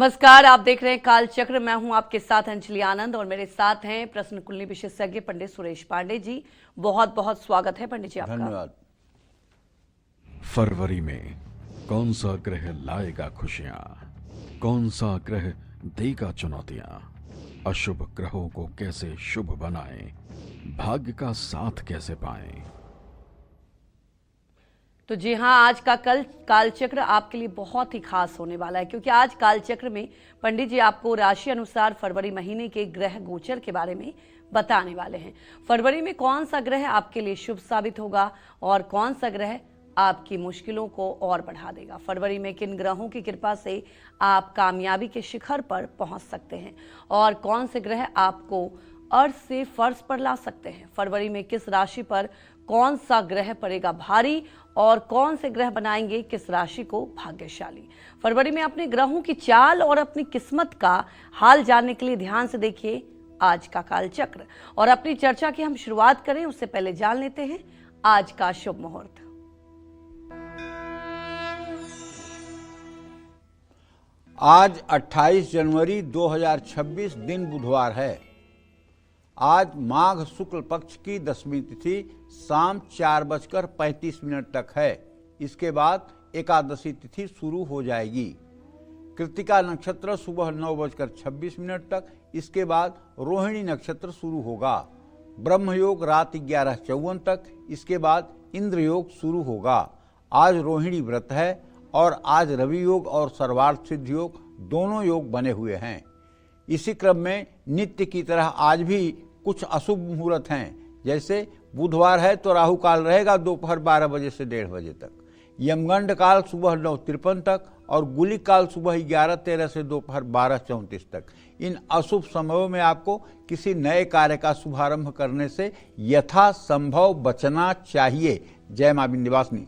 नमस्कार, आप देख रहे हैं काल चक्र। मैं हूं आपके साथ अंजलि आनंद और मेरे साथ हैं प्रश्न कुंडली विशेषज्ञ पंडित सुरेश पांडे जी। बहुत बहुत स्वागत है पंडित जी आपका। धन्यवाद। फरवरी में कौन सा ग्रह लाएगा खुशियां, कौन सा ग्रह देगा चुनौतियां, अशुभ ग्रहों को कैसे शुभ बनाएं, भाग्य का साथ कैसे पाएं। तो जी हाँ, आज का कल कालचक्र आपके लिए बहुत ही खास होने वाला है, क्योंकि आज कालचक्र में पंडित जी आपको राशि अनुसार फरवरी महीने के ग्रह गोचर के बारे में बताने वाले हैं। फरवरी में कौन सा ग्रह आपके लिए शुभ साबित होगा और कौन सा ग्रह आपकी मुश्किलों को और बढ़ा देगा। फरवरी में किन ग्रहों की कृपा से आप कामयाबी के शिखर पर पहुंच सकते हैं और कौन से ग्रह आपको अर्थ से फर्श पर ला सकते हैं। फरवरी में किस राशि पर कौन सा ग्रह पड़ेगा भारी और कौन से ग्रह बनाएंगे किस राशि को भाग्यशाली। फरवरी में अपने ग्रहों की चाल और अपनी किस्मत का हाल जानने के लिए ध्यान से देखिए आज का कालचक्र। और अपनी चर्चा की हम शुरुआत करें उससे पहले जान लेते हैं आज का शुभ मुहूर्त। आज 28 जनवरी 2026 दिन बुधवार है। आज माघ शुक्ल पक्ष की दशमी तिथि शाम 4:35 तक है। इसके बाद एकादशी तिथि शुरू हो जाएगी। कृत्तिका नक्षत्र सुबह 9:26 तक, इसके बाद रोहिणी नक्षत्र शुरू होगा। ब्रह्म योग रात 11:54 तक, इसके बाद इंद्र योग शुरू होगा। आज रोहिणी व्रत है और आज रवि योग और सर्वार्थ सिद्ध योग दोनों योग बने हुए हैं। इसी क्रम में नित्य की तरह आज भी कुछ अशुभ मुहूर्त हैं। जैसे बुधवार है तो राहु काल रहेगा दोपहर 12 बजे से 1:30 बजे तक, यमगंड काल सुबह 9:53 तक और गुलिक काल सुबह 11:13 से दोपहर 12:34 तक। इन अशुभ समयों में आपको किसी नए कार्य का शुभारंभ करने से यथासंभव बचना चाहिए। जय मां विंध्यवासिनी।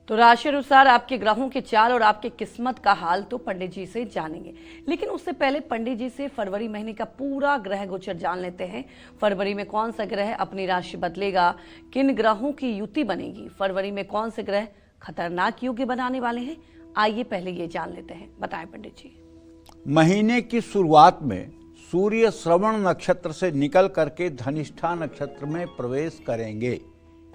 तो राशि अनुसार आपके ग्रहों की चाल और आपकी किस्मत का हाल तो पंडित जी से जानेंगे, लेकिन उससे पहले पंडित जी से फरवरी महीने का पूरा ग्रह गोचर जान लेते हैं। फरवरी में कौन सा ग्रह अपनी राशि बदलेगा, किन ग्रहों की युति बनेगी, फरवरी में कौन से ग्रह खतरनाक युग बनाने वाले हैं, आइए पहले ये जान लेते हैं। बताएं पंडित जी। महीने की शुरुआत में सूर्य श्रवण नक्षत्र से निकल करके धनिष्ठा नक्षत्र में प्रवेश करेंगे।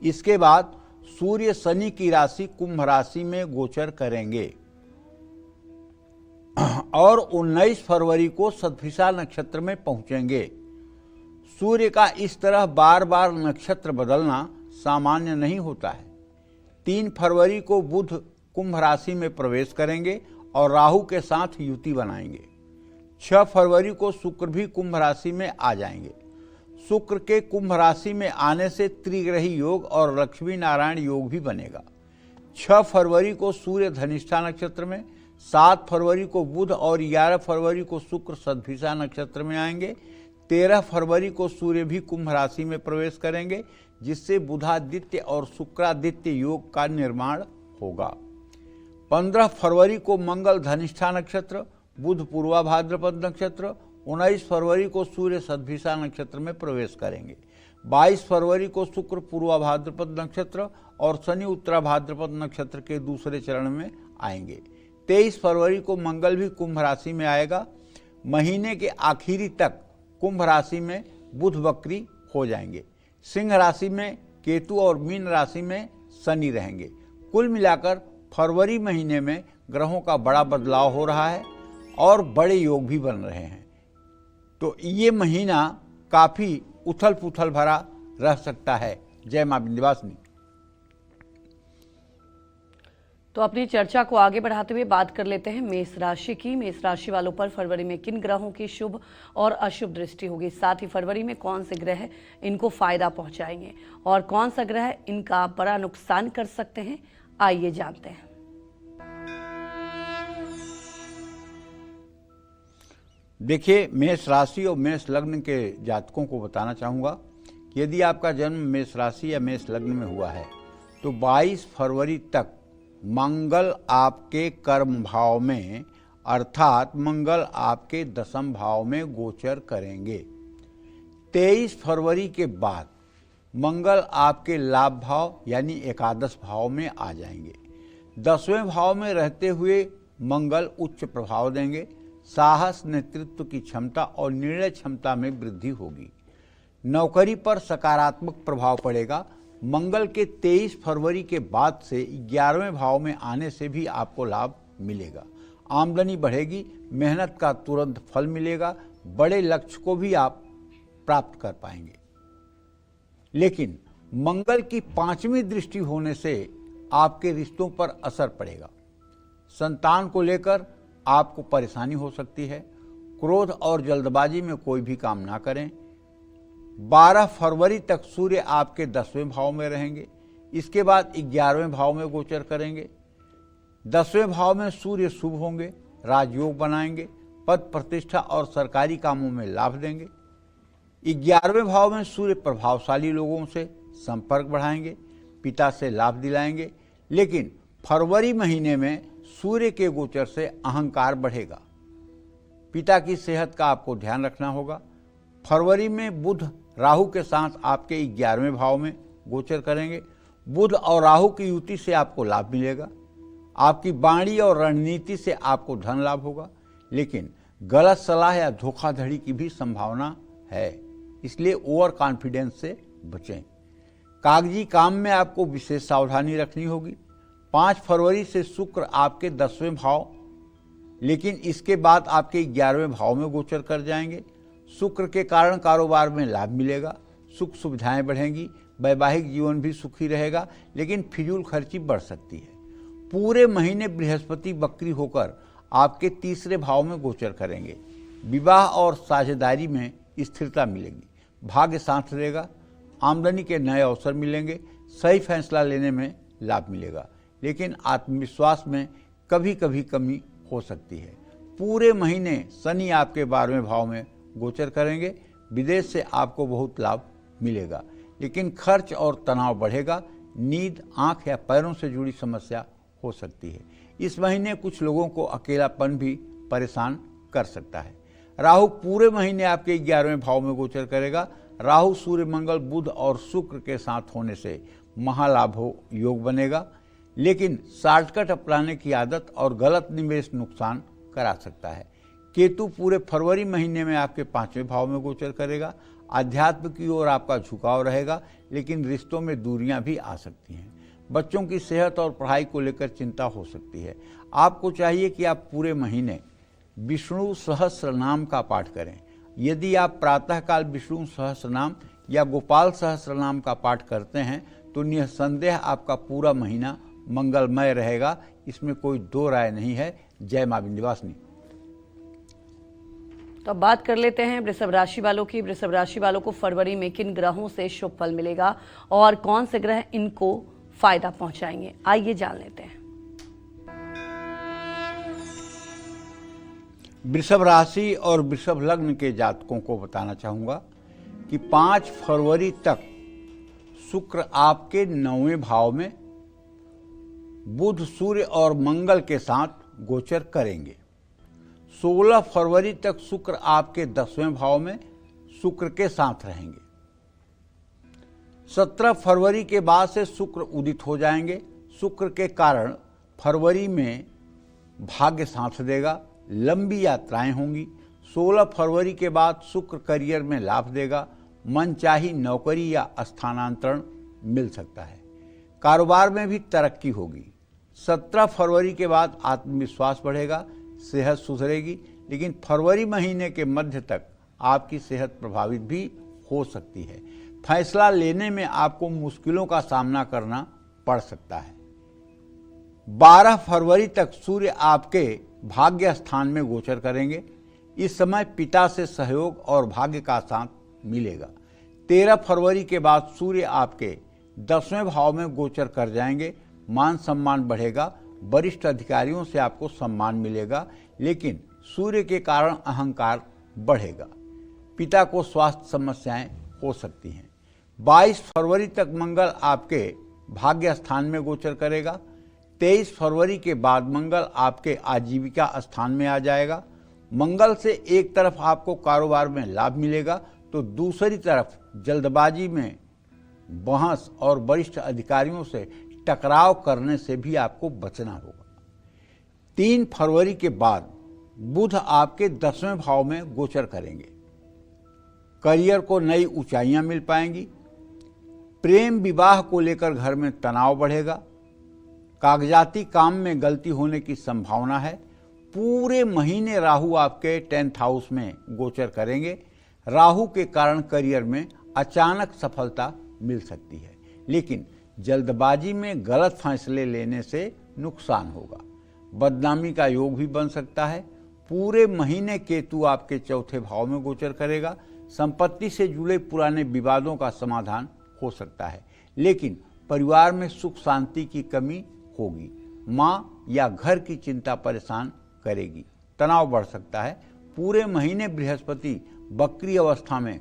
इसके बाद सूर्य शनि की राशि कुंभ राशि में गोचर करेंगे और 19 फरवरी को सतभिषा नक्षत्र में पहुंचेंगे। सूर्य का इस तरह बार बार नक्षत्र बदलना सामान्य नहीं होता है। 3 फरवरी को बुध कुंभ राशि में प्रवेश करेंगे और राहु के साथ युति बनाएंगे। 6 फरवरी को शुक्र भी कुंभ राशि में आ जाएंगे। शुक्र के कुंभ राशि में आने से त्रिग्रही योग और लक्ष्मी नारायण योग भी बनेगा। 6 फरवरी को सूर्य धनिष्ठा नक्षत्र में, 7 फरवरी को बुध और 11 फरवरी को शुक्र सतभिषा नक्षत्र में आएंगे। 13 फरवरी को सूर्य भी कुंभ राशि में प्रवेश करेंगे, जिससे बुधादित्य और शुक्रादित्य योग का निर्माण होगा। 15 फरवरी को मंगल धनिष्ठा नक्षत्र, बुध पूर्वा भाद्रपद नक्षत्र, 19 फरवरी को सूर्य सतभिषा नक्षत्र में प्रवेश करेंगे। 22 फरवरी को शुक्र पूर्वा भाद्रपद नक्षत्र और शनि उत्तरा भाद्रपद नक्षत्र के दूसरे चरण में आएंगे। 23 फरवरी को मंगल भी कुंभ राशि में आएगा। महीने के आखिरी तक कुंभ राशि में बुध वक्री हो जाएंगे। सिंह राशि में केतु और मीन राशि में शनि रहेंगे। कुल मिलाकर फरवरी महीने में ग्रहों का बड़ा बदलाव हो रहा है और बड़े योग भी बन रहे हैं। तो ये महीना काफी उथल पुथल भरा रह सकता है। जय मां विंध्यवासिनी। तो अपनी चर्चा को आगे बढ़ाते हुए बात कर लेते हैं मेष राशि की। मेष राशि वालों पर फरवरी में किन ग्रहों की शुभ और अशुभ दृष्टि होगी, साथ ही फरवरी में कौन से ग्रह इनको फायदा पहुंचाएंगे और कौन सा ग्रह इनका बड़ा नुकसान कर सकते हैं, आइए जानते हैं। देखिए, मेष राशि और मेष लग्न के जातकों को बताना चाहूँगा कि यदि आपका जन्म मेष राशि या मेष लग्न में हुआ है तो 22 फरवरी तक मंगल आपके कर्म भाव में अर्थात मंगल आपके दशम भाव में गोचर करेंगे। 23 फरवरी के बाद मंगल आपके लाभ भाव यानी एकादश भाव में आ जाएंगे। 10वें भाव में रहते हुए मंगल उच्च प्रभाव देंगे। साहस, नेतृत्व की क्षमता और निर्णय क्षमता में वृद्धि होगी। नौकरी पर सकारात्मक प्रभाव पड़ेगा। मंगल के 23 फरवरी के बाद से 11वें भाव में आने से भी आपको लाभ मिलेगा। आमदनी बढ़ेगी, मेहनत का तुरंत फल मिलेगा, बड़े लक्ष्य को भी आप प्राप्त कर पाएंगे। लेकिन मंगल की 5वीं दृष्टि होने से आपके रिश्तों पर असर पड़ेगा। संतान को लेकर आपको परेशानी हो सकती है। क्रोध और जल्दबाजी में कोई भी काम ना करें। 12 फरवरी तक सूर्य आपके 10वें भाव में रहेंगे। इसके बाद 11वें भाव में गोचर करेंगे। 10वें भाव में सूर्य शुभ होंगे, राजयोग बनाएंगे, पद प्रतिष्ठा और सरकारी कामों में लाभ देंगे। 11वें भाव में सूर्य प्रभावशाली लोगों से संपर्क बढ़ाएंगे, पिता से लाभ दिलाएंगे। लेकिन फरवरी महीने में सूर्य के गोचर से अहंकार बढ़ेगा। पिता की सेहत का आपको ध्यान रखना होगा। फरवरी में बुध राहु के साथ आपके 11वें भाव में गोचर करेंगे। बुध और राहु की युति से आपको लाभ मिलेगा। आपकी वाणी और रणनीति से आपको धन लाभ होगा। लेकिन गलत सलाह या धोखाधड़ी की भी संभावना है, इसलिए ओवर कॉन्फिडेंस से बचें। कागजी काम में आपको विशेष सावधानी रखनी होगी। 5 फरवरी से शुक्र आपके 10वें भाव, लेकिन इसके बाद आपके 11वें भाव में गोचर कर जाएंगे। शुक्र के कारण कारोबार में लाभ मिलेगा, सुख सुविधाएं बढ़ेंगी, वैवाहिक जीवन भी सुखी रहेगा, लेकिन फिजूल खर्ची बढ़ सकती है। पूरे महीने बृहस्पति वक्री होकर आपके 3रे भाव में गोचर करेंगे। विवाह और साझेदारी में स्थिरता मिलेगी, भाग्य साथ देगा, आमदनी के नए अवसर मिलेंगे, सही फैसला लेने में लाभ मिलेगा। लेकिन आत्मविश्वास में कभी कभी कमी हो सकती है। पूरे महीने शनि आपके 12वें भाव में गोचर करेंगे। विदेश से आपको बहुत लाभ मिलेगा, लेकिन खर्च और तनाव बढ़ेगा। नींद, आंख या पैरों से जुड़ी समस्या हो सकती है। इस महीने कुछ लोगों को अकेलापन भी परेशान कर सकता है। राहु पूरे महीने आपके 11वें भाव में गोचर करेगा। राहु, सूर्य, मंगल, बुध और शुक्र के साथ होने से महालाभ योग बनेगा, लेकिन शॉर्टकट अपनाने की आदत और गलत निवेश नुकसान करा सकता है। केतु पूरे फरवरी महीने में आपके 5वें भाव में गोचर करेगा। आध्यात्म की ओर आपका झुकाव रहेगा, लेकिन रिश्तों में दूरियां भी आ सकती हैं। बच्चों की सेहत और पढ़ाई को लेकर चिंता हो सकती है। आपको चाहिए कि आप पूरे महीने विष्णु सहस्त्र नाम का पाठ करें। यदि आप प्रातःकाल विष्णु सहस्त्र नाम या गोपाल सहस्त्र नाम का पाठ करते हैं तो निसंदेह आपका पूरा महीना मंगलमय रहेगा। इसमें कोई दो राय नहीं है। जय मां विंध्यवासिनी। तो अब बात कर लेते हैं वृषभ राशि वालों की। वृषभ राशि वालों को फरवरी में किन ग्रहों से शुभ फल मिलेगा और कौन से ग्रह इनको फायदा पहुंचाएंगे, आइए जान लेते हैं। वृषभ राशि और वृषभ लग्न के जातकों को बताना चाहूंगा कि 5 फरवरी तक शुक्र आपके 9वें भाव में बुध, सूर्य और मंगल के साथ गोचर करेंगे। 16 फरवरी तक शुक्र आपके 10वें भाव में शुक्र के साथ रहेंगे। 17 फरवरी के बाद से शुक्र उदित हो जाएंगे। शुक्र के कारण फरवरी में भाग्य साथ देगा, लंबी यात्राएं होंगी। 16 फरवरी के बाद शुक्र करियर में लाभ देगा, मनचाही नौकरी या स्थानांतरण मिल सकता है। कारोबार में भी तरक्की होगी। 17 फरवरी के बाद आत्मविश्वास बढ़ेगा, सेहत सुधरेगी, लेकिन फरवरी महीने के मध्य तक आपकी सेहत प्रभावित भी हो सकती है। फैसला लेने में आपको मुश्किलों का सामना करना पड़ सकता है। 12 फरवरी तक सूर्य आपके भाग्य स्थान में गोचर करेंगे। इस समय पिता से सहयोग और भाग्य का साथ मिलेगा। 13 फरवरी के बाद सूर्य आपके 10वें भाव में गोचर कर जाएंगे। मान सम्मान बढ़ेगा, वरिष्ठ अधिकारियों से आपको सम्मान मिलेगा, लेकिन सूर्य के कारण अहंकार बढ़ेगा। पिता को स्वास्थ्य समस्याएं हो सकती हैं। 22 फरवरी तक मंगल आपके भाग्य स्थान में गोचर करेगा। 23 फरवरी के बाद मंगल आपके आजीविका स्थान में आ जाएगा। मंगल से एक तरफ आपको कारोबार में लाभ मिलेगा तो दूसरी तरफ जल्दबाजी में बहस और वरिष्ठ अधिकारियों से टकराव करने से भी आपको बचना होगा। 3 फरवरी के बाद बुध आपके 10वें भाव में गोचर करेंगे। करियर को नई ऊंचाइयां मिल पाएंगी। प्रेम विवाह को लेकर घर में तनाव बढ़ेगा। कागजाती काम में गलती होने की संभावना है। पूरे महीने राहु आपके 10th हाउस में गोचर करेंगे। राहु के कारण करियर में अचानक सफलता मिल सकती है, लेकिन जल्दबाजी में गलत फैसले लेने से नुकसान होगा। बदनामी का योग भी बन सकता है। पूरे महीने केतु आपके 4थे भाव में गोचर करेगा। संपत्ति से जुड़े पुराने विवादों का समाधान हो सकता है, लेकिन परिवार में सुख शांति की कमी होगी। माँ या घर की चिंता परेशान करेगी। तनाव बढ़ सकता है। पूरे महीने बृहस्पति वक्री अवस्था में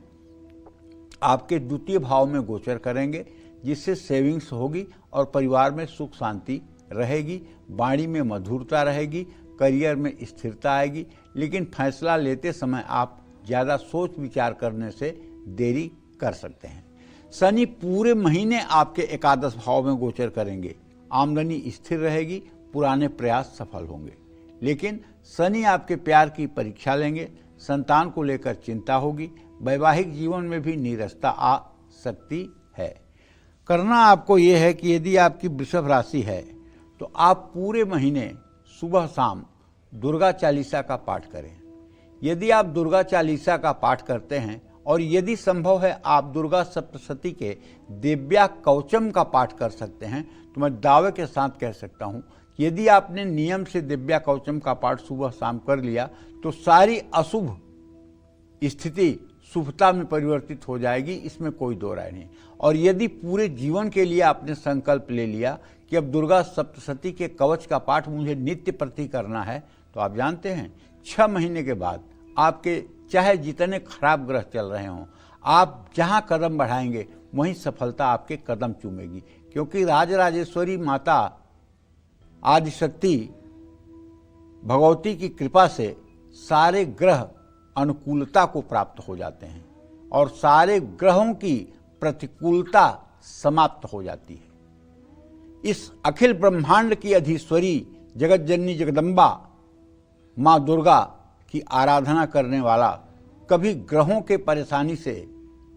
आपके 2य भाव में गोचर करेंगे, जिससे सेविंग्स होगी और परिवार में सुख शांति रहेगी। वाणी में मधुरता रहेगी। करियर में स्थिरता आएगी, लेकिन फैसला लेते समय आप ज़्यादा सोच विचार करने से देरी कर सकते हैं। शनि पूरे महीने आपके 11 भाव में गोचर करेंगे। आमदनी स्थिर रहेगी। पुराने प्रयास सफल होंगे, लेकिन शनि आपके प्यार की परीक्षा लेंगे। संतान को लेकर चिंता होगी। वैवाहिक जीवन में भी नीरसता आ सकती है। करना आपको ये है कि यदि आपकी वृषभ राशि है तो आप पूरे महीने सुबह शाम दुर्गा चालीसा का पाठ करें। यदि आप दुर्गा चालीसा का पाठ करते हैं और यदि संभव है आप दुर्गा सप्तशती के दिव्या कवचम का पाठ कर सकते हैं, तो मैं दावे के साथ कह सकता हूं कि यदि आपने नियम से दिव्या कवचम का पाठ सुबह शाम कर लिया तो सारी अशुभ स्थिति शुभता में परिवर्तित हो जाएगी। इसमें कोई दो राय नहीं। और यदि पूरे जीवन के लिए आपने संकल्प ले लिया कि अब दुर्गा सप्तशती के कवच का पाठ मुझे नित्य प्रति करना है, तो आप जानते हैं 6 महीने के बाद आपके चाहे जितने खराब ग्रह चल रहे हों, आप जहां कदम बढ़ाएंगे वहीं सफलता आपके कदम चूमेगी, क्योंकि राजराजेश्वरी माता आदिशक्ति भगवती की कृपा से सारे ग्रह अनुकूलता को प्राप्त हो जाते हैं और सारे ग्रहों की प्रतिकूलता समाप्त हो जाती है। इस अखिल ब्रह्मांड की अधीश्वरी जगत जननी जगदम्बा माँ दुर्गा की आराधना करने वाला कभी ग्रहों के परेशानी से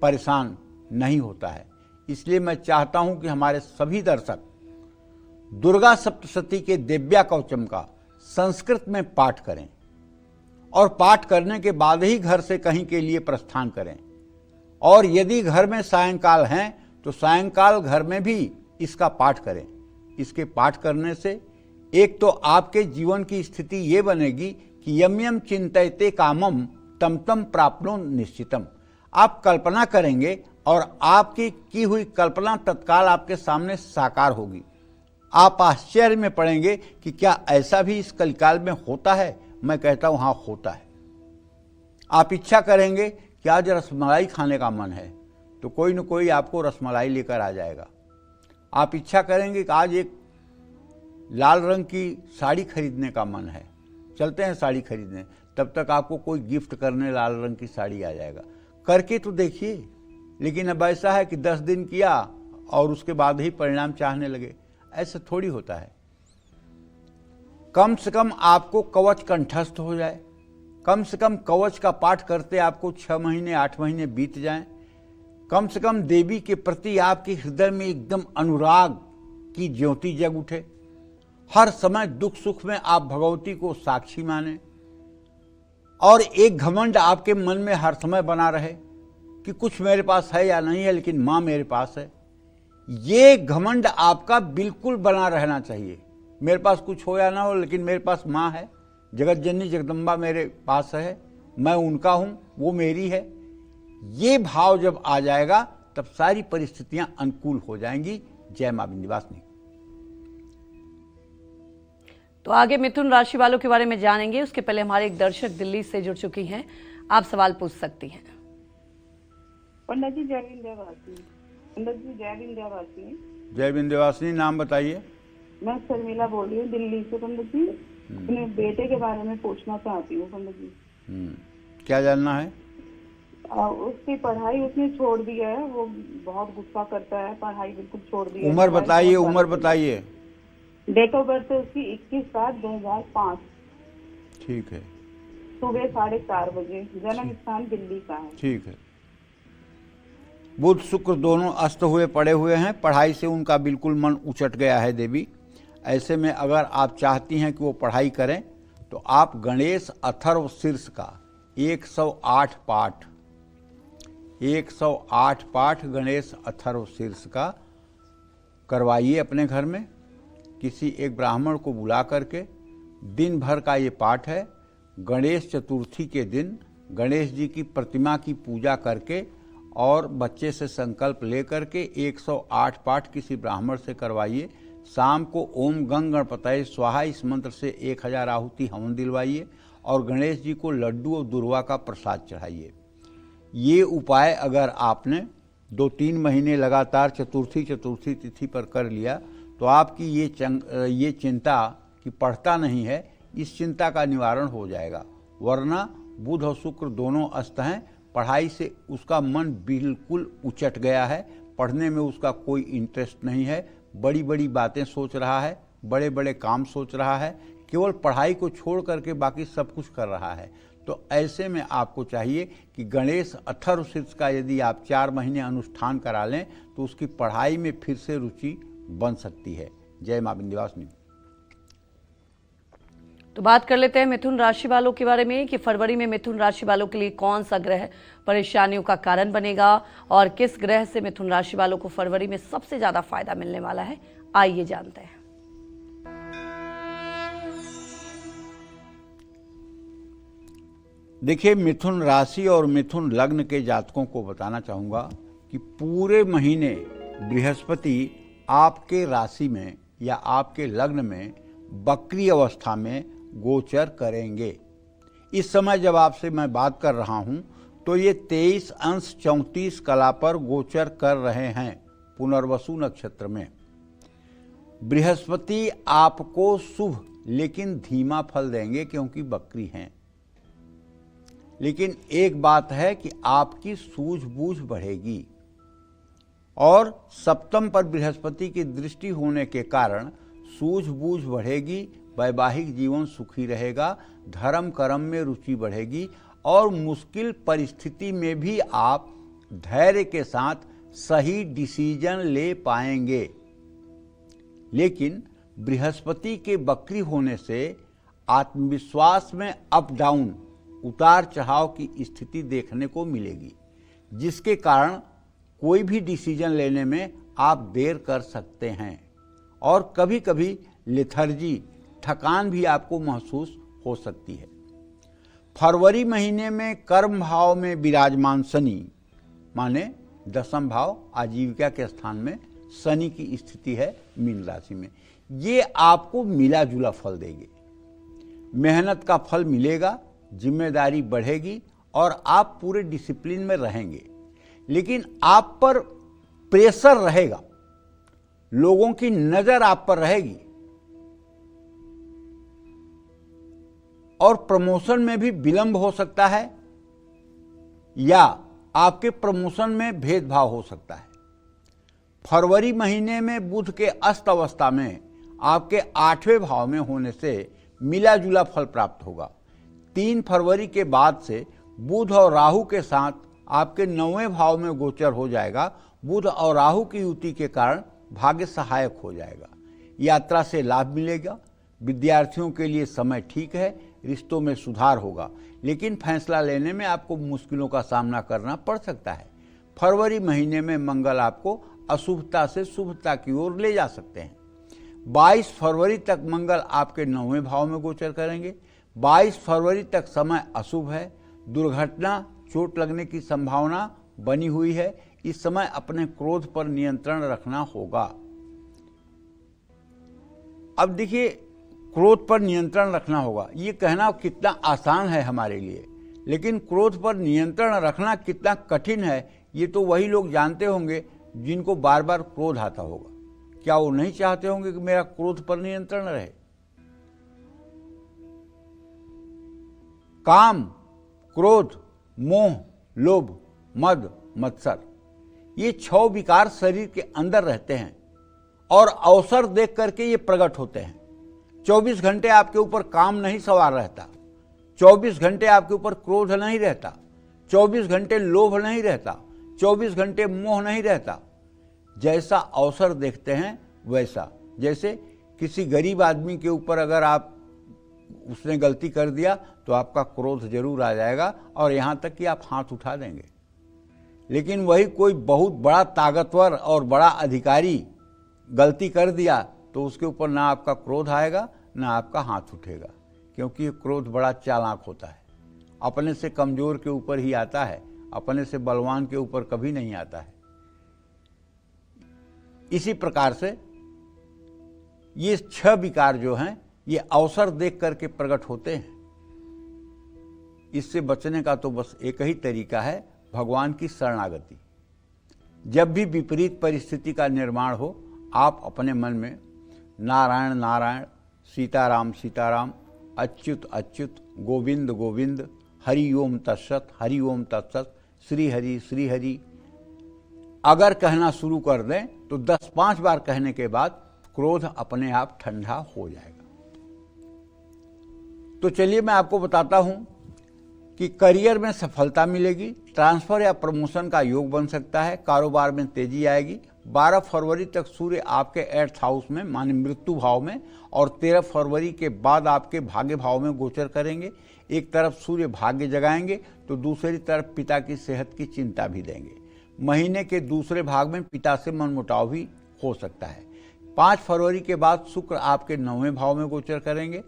परेशान नहीं होता है। इसलिए मैं चाहता हूं कि हमारे सभी दर्शक दुर्गा सप्तशती के दिव्या कवचम का संस्कृत में पाठ करें और पाठ करने के बाद ही घर से कहीं के लिए प्रस्थान करें। और यदि घर में सायंकाल हैं तो सायंकाल घर में भी इसका पाठ करें। इसके पाठ करने से एक तो आपके जीवन की स्थिति ये बनेगी कि यम यम चिंतयते कामम तम तम प्राप्नो निश्चितम। आप कल्पना करेंगे और आपकी की हुई कल्पना तत्काल आपके सामने साकार होगी। आप आश्चर्य में पड़ेंगे कि क्या ऐसा भी इस कलिकाल में होता है। मैं कहता हूं हाँ, होता है। आप इच्छा करेंगे कि आज रसमलाई खाने का मन है, तो कोई न कोई आपको रसमलाई लेकर आ जाएगा। आप इच्छा करेंगे कि आज एक लाल रंग की साड़ी खरीदने का मन है, चलते हैं साड़ी खरीदने, तब तक आपको कोई गिफ्ट करने लाल रंग की साड़ी आ जाएगा। करके तो देखिए। लेकिन अब ऐसा है कि 10 दिन किया और उसके बाद ही परिणाम चाहने लगे। ऐसा थोड़ी होता है। कम से कम आपको कवच कंठस्थ हो जाए। कम से कम कवच का पाठ करते आपको 6 महीने 8 महीने बीत जाएं। कम से कम देवी के प्रति आपके हृदय में एकदम अनुराग की ज्योति जग उठे। हर समय दुख सुख में आप भगवती को साक्षी माने और एक घमंड आपके मन में हर समय बना रहे कि कुछ मेरे पास है या नहीं है, लेकिन मां मेरे पास है। ये घमंड आपका बिल्कुल बना रहना चाहिए। मेरे पास कुछ हो या ना हो, लेकिन मेरे पास मां है, जगत जननी जगदम्बा मेरे पास है, मैं उनका हूं, वो मेरी है। ये भाव जब आ जाएगा तब सारी परिस्थितियां अनुकूल हो जाएंगी। जय मां विंध्यवासिनी। तो आगे मिथुन राशि वालों के बारे में जानेंगे। उसके पहले हमारे एक दर्शक दिल्ली से जुड़ चुकी हैं, आप सवाल पूछ सकती हैं। पंडित जी जय विंध्यवासिनी। पंडित जी जय विंध्यवासिनी। जय विंध्यवासिनी। नाम बताइए। मैं शर्मिला बोल रही हूँ दिल्ली से। पंडित जी अपने बेटे के बारे में पूछना चाहती हूँ। पंडित जी क्या जानना है? उसकी पढ़ाई उसने छोड़ दिया है, वो बहुत गुस्सा करता है, पढ़ाई बिल्कुल छोड़ दी है। उम्र बताइए, उम्र बताइए। डेट ऑफ बर्थ है उसकी 21/7/2005, ठीक है, सुबह 4:30 बजे, जन्म स्थान दिल्ली का है। ठीक है। बुध शुक्र दोनों अस्त हुए पड़े हुए हैं, पढ़ाई से उनका बिल्कुल मन उचट गया है देवी। ऐसे में अगर आप चाहती हैं कि वो पढ़ाई करें तो आप गणेश अथर्व शीर्ष का 108 पाठ 108 पाठ गणेश अथर्व शीर्ष का करवाइए अपने घर में। किसी एक ब्राह्मण को बुला करके दिन भर का ये पाठ है। गणेश चतुर्थी के दिन गणेश जी की प्रतिमा की पूजा करके और बच्चे से संकल्प ले करके 108 पाठ किसी ब्राह्मण से करवाइए। शाम को ओम गंग गणपतये स्वाहा इस मंत्र से 1000 आहुति हवन दिलवाइए और गणेश जी को लड्डू और दुर्वा का प्रसाद चढ़ाइए। ये उपाय अगर आपने 2-3 महीने लगातार चतुर्थी तिथि पर कर लिया तो आपकी ये चिंता कि पढ़ता नहीं है, इस चिंता का निवारण हो जाएगा। वरना बुध और शुक्र दोनों अस्त हैं, पढ़ाई से उसका मन बिल्कुल उचट गया है, पढ़ने में उसका कोई इंटरेस्ट नहीं है, बड़ी बड़ी बातें सोच रहा है, बड़े बड़े काम सोच रहा है, केवल पढ़ाई को छोड़ करके बाकी सब कुछ कर रहा है। तो ऐसे में आपको चाहिए कि गणेश अथर्व शीर्ष का यदि आप 4 महीने अनुष्ठान करा लें तो उसकी पढ़ाई में फिर से रुचि बन सकती है। जय मां विंध्यवासिनी। तो बात कर लेते हैं मिथुन राशि वालों के बारे में कि फरवरी में मिथुन राशि वालों के लिए कौन सा ग्रह परेशानियों का कारण बनेगा और किस ग्रह से मिथुन राशि वालों को फरवरी में सबसे ज्यादा फायदा मिलने वाला है, आइए जानते हैं। देखिए, मिथुन राशि और मिथुन लग्न के जातकों को बताना चाहूँगा कि पूरे महीने बृहस्पति आपके राशि में या आपके लग्न में वक्री अवस्था में गोचर करेंगे। इस समय जब आपसे मैं बात कर रहा हूँ तो ये 23° 34' पर गोचर कर रहे हैं पुनर्वसु नक्षत्र में। बृहस्पति आपको शुभ लेकिन धीमा फल देंगे क्योंकि वक्री हैं। लेकिन एक बात है कि आपकी सूझबूझ बढ़ेगी और सप्तम पर बृहस्पति की दृष्टि होने के कारण सूझबूझ बढ़ेगी, वैवाहिक जीवन सुखी रहेगा, धर्म कर्म में रुचि बढ़ेगी और मुश्किल परिस्थिति में भी आप धैर्य के साथ सही डिसीजन ले पाएंगे। लेकिन बृहस्पति के वक्री होने से आत्मविश्वास में अप डाउन उतार चढ़ाव की स्थिति देखने को मिलेगी, जिसके कारण कोई भी डिसीजन लेने में आप देर कर सकते हैं और कभी कभी लेथर्जी थकान भी आपको महसूस हो सकती है। फरवरी महीने में कर्म भाव में विराजमान शनि माने 10th भाव आजीविका के स्थान में शनि की स्थिति है मीन राशि में, ये आपको मिला जुला फल देंगे। मेहनत का फल मिलेगा, जिम्मेदारी बढ़ेगी और आप पूरे डिसिप्लिन में रहेंगे। लेकिन आप पर प्रेशर रहेगा, लोगों की नजर आप पर रहेगी और प्रमोशन में भी विलंब हो सकता है या आपके प्रमोशन में भेदभाव हो सकता है। फरवरी महीने में बुध के अस्त अवस्था में आपके 8वें भाव में होने से मिला जुला फल प्राप्त होगा। 3 फरवरी के बाद से बुध और राहु के साथ आपके 9वें भाव में गोचर हो जाएगा। बुध और राहु की युति के कारण भाग्य सहायक हो जाएगा, यात्रा से लाभ मिलेगा, विद्यार्थियों के लिए समय ठीक है, रिश्तों में सुधार होगा, लेकिन फैसला लेने में आपको मुश्किलों का सामना करना पड़ सकता है। फरवरी महीने में मंगल आपको अशुभता से शुभता की ओर ले जा सकते हैं। 22 फरवरी तक मंगल आपके 9वें भाव में गोचर करेंगे। 22 फरवरी तक समय अशुभ है, दुर्घटना चोट लगने की संभावना बनी हुई है। इस समय अपने क्रोध पर नियंत्रण रखना होगा। अब देखिए, क्रोध पर नियंत्रण रखना होगा, ये कहना कितना आसान है हमारे लिए, लेकिन क्रोध पर नियंत्रण रखना कितना कठिन है ये तो वही लोग जानते होंगे जिनको बार बार क्रोध आता होगा। क्या वो नहीं चाहते होंगे कि मेरा क्रोध पर नियंत्रण रहे? काम, क्रोध, मोह लोभ, मद, मत्सर, ये 6 विकार शरीर के अंदर रहते हैं और अवसर देख करके ये प्रकट होते हैं। 24 घंटे आपके ऊपर काम नहीं सवार रहता, 24 घंटे आपके ऊपर क्रोध नहीं रहता, 24 घंटे लोभ नहीं रहता, 24 घंटे मोह नहीं रहता। जैसा अवसर देखते हैं वैसा, जैसे किसी गरीब आदमी के ऊपर अगर उसने गलती कर दिया तो आपका क्रोध जरूर आ जाएगा और यहाँ तक कि आप हाथ उठा देंगे। लेकिन वही कोई बहुत बड़ा ताकतवर और बड़ा अधिकारी गलती कर दिया तो उसके ऊपर ना आपका क्रोध आएगा ना आपका हाथ उठेगा, क्योंकि ये क्रोध बड़ा चालाक होता है। अपने से कमजोर के ऊपर ही आता है, अपने से बलवान के ऊपर कभी नहीं आता है। इसी प्रकार से ये 6 विकार जो हैं ये अवसर देख करके प्रकट होते हैं। इससे बचने का तो बस एक ही तरीका है, भगवान की शरणागति। जब भी विपरीत परिस्थिति का निर्माण हो, आप अपने मन में नारायण नारायण, सीताराम सीताराम, अच्युत अच्युत, गोविंद गोविंद, हरि ओम तत्सत, हरि ओम तत्सत, श्री हरि श्री हरि अगर कहना शुरू कर दें तो 10-5 बार कहने के बाद क्रोध अपने आप ठंडा हो जाएगा। तो चलिए मैं आपको बताता हूं कि करियर में सफलता मिलेगी, ट्रांसफर या प्रमोशन का योग बन सकता है, कारोबार में तेजी आएगी। 12 फरवरी तक सूर्य आपके 8th हाउस में माने मृत्यु भाव में और 13 फरवरी के बाद आपके भाग्य भाव में गोचर करेंगे। एक तरफ सूर्य भाग्य जगाएंगे तो दूसरी तरफ पिता की सेहत की चिंता भी देंगे। महीने के दूसरे भाग में पिता से मनमुटाव भी हो सकता है। 5 फरवरी के बाद शुक्र आपके 9वें भाव में गोचर करेंगे।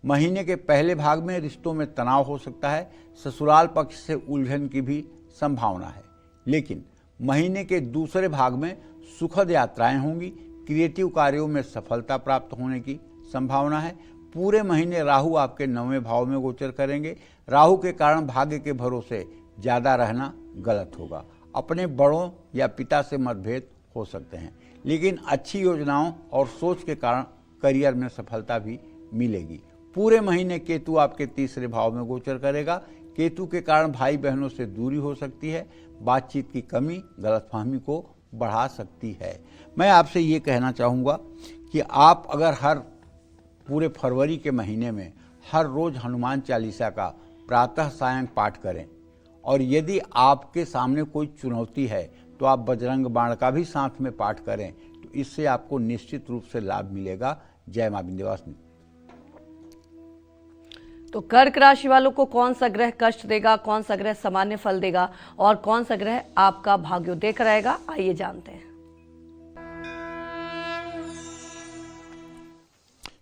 महीने के पहले भाग में रिश्तों में तनाव हो सकता है, ससुराल पक्ष से उलझन की भी संभावना है। लेकिन महीने के दूसरे भाग में सुखद यात्राएं होंगी, क्रिएटिव कार्यों में सफलता प्राप्त होने की संभावना है। पूरे महीने राहु आपके 9वें भाव में गोचर करेंगे। राहु के कारण भाग्य के भरोसे ज्यादा रहना गलत होगा। अपने बड़ों या पिता से मतभेद हो सकते हैं, लेकिन अच्छी योजनाओं और सोच के कारण करियर में सफलता भी मिलेगी। पूरे महीने केतु आपके 3रे भाव में गोचर करेगा। केतु के कारण भाई बहनों से दूरी हो सकती है, बातचीत की कमी गलतफहमी को बढ़ा सकती है। मैं आपसे ये कहना चाहूँगा कि आप अगर हर पूरे फरवरी के महीने में हर रोज हनुमान चालीसा का प्रातः सायं पाठ करें, और यदि आपके सामने कोई चुनौती है तो आप बजरंग बाण का भी साथ में पाठ करें, तो इससे आपको निश्चित रूप से लाभ मिलेगा। जय मां विंध्यवासिनी। तो कर्क राशि वालों को कौन सा ग्रह कष्ट देगा, कौन सा ग्रह सामान्य फल देगा और कौन सा ग्रह आपका भाग्योदय कराएगा, आइए जानते हैं।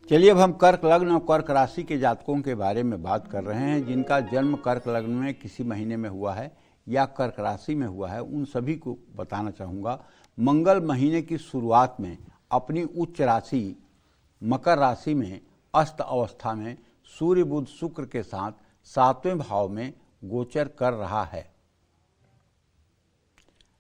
चलिए अब हम कर्क लग्न और कर्क राशि के जातकों के बारे में बात कर रहे हैं। जिनका जन्म कर्क लग्न में किसी महीने में हुआ है या कर्क राशि में हुआ है, उन सभी को बताना चाहूँगा, मंगल महीने की शुरुआत में अपनी उच्च राशि मकर राशि में अस्त अवस्था में सूर्य बुध शुक्र के साथ 7वें भाव में गोचर कर रहा है।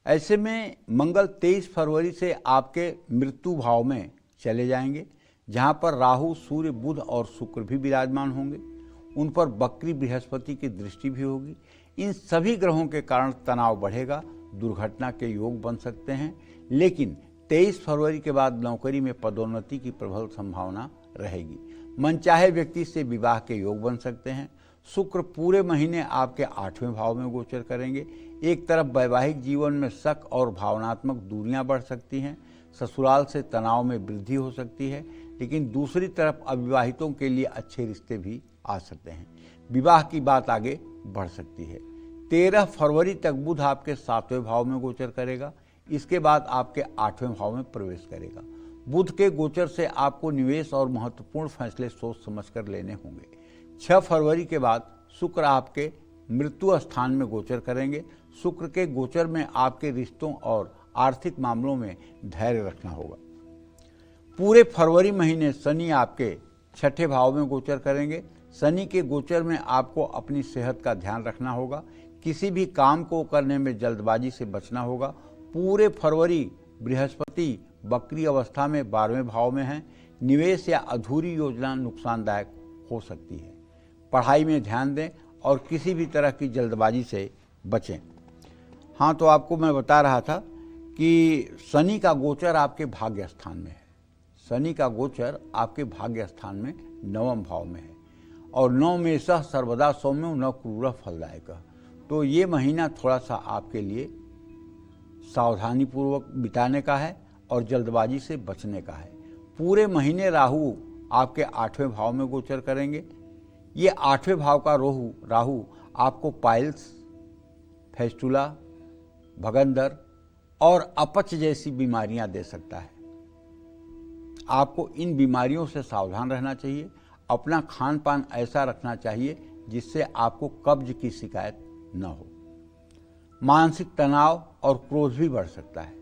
ऐसे में मंगल 23 फरवरी से आपके मृत्यु भाव में चले जाएंगे, जहां पर राहु, सूर्य, बुध और शुक्र भी विराजमान होंगे। उन पर बकरी बृहस्पति की दृष्टि भी होगी। इन सभी ग्रहों के कारण तनाव बढ़ेगा, दुर्घटना के योग बन सकते हैं। लेकिन 23 फरवरी के बाद नौकरी में पदोन्नति की प्रबल संभावना रहेगी। मनचाहे व्यक्ति से विवाह के योग बन सकते हैं। शुक्र पूरे महीने आपके 8वें भाव में गोचर करेंगे। एक तरफ वैवाहिक जीवन में शक और भावनात्मक दूरियां बढ़ सकती हैं, ससुराल से तनाव में वृद्धि हो सकती है, लेकिन दूसरी तरफ अविवाहितों के लिए अच्छे रिश्ते भी आ सकते हैं। विवाह की बात आगे बढ़ सकती है। 13 फरवरी तक बुध आपके 7वें भाव में गोचर करेगा। इसके बाद आपके 8वें भाव में प्रवेश करेगा। बुध के गोचर से आपको निवेश और महत्वपूर्ण फैसले सोच समझकर लेने होंगे। 6 फरवरी के बाद शुक्र आपके मृत्यु स्थान में गोचर करेंगे। शुक्र के गोचर में आपके रिश्तों और आर्थिक मामलों में धैर्य रखना होगा। पूरे फरवरी महीने शनि आपके 6ठे भाव में गोचर करेंगे। शनि के गोचर में आपको अपनी सेहत का ध्यान रखना होगा। किसी भी काम को करने में जल्दबाजी से बचना होगा। पूरे फरवरी बृहस्पति बकरी अवस्था में 12वें भाव में है। निवेश या अधूरी योजना नुकसानदायक हो सकती है। पढ़ाई में ध्यान दें और किसी भी तरह की जल्दबाजी से बचें। हाँ, तो आपको मैं बता रहा था कि शनि का गोचर आपके भाग्य स्थान में है। शनि का गोचर आपके भाग्य स्थान में 9वें भाव में है और 9 में सह सर्वदा सौम्य न क्रूर फलदायक। तो ये महीना थोड़ा सा आपके लिए सावधानी पूर्वक बिताने का है और जल्दबाजी से बचने का है। पूरे महीने राहु आपके 8वें भाव में गोचर करेंगे। ये 8वें भाव का राहु आपको पाइल्स, फेस्टुला, भगंदर और अपच जैसी बीमारियां दे सकता है। आपको इन बीमारियों से सावधान रहना चाहिए। अपना खान पान ऐसा रखना चाहिए जिससे आपको कब्ज की शिकायत न हो। मानसिक तनाव और क्रोध भी बढ़ सकता है।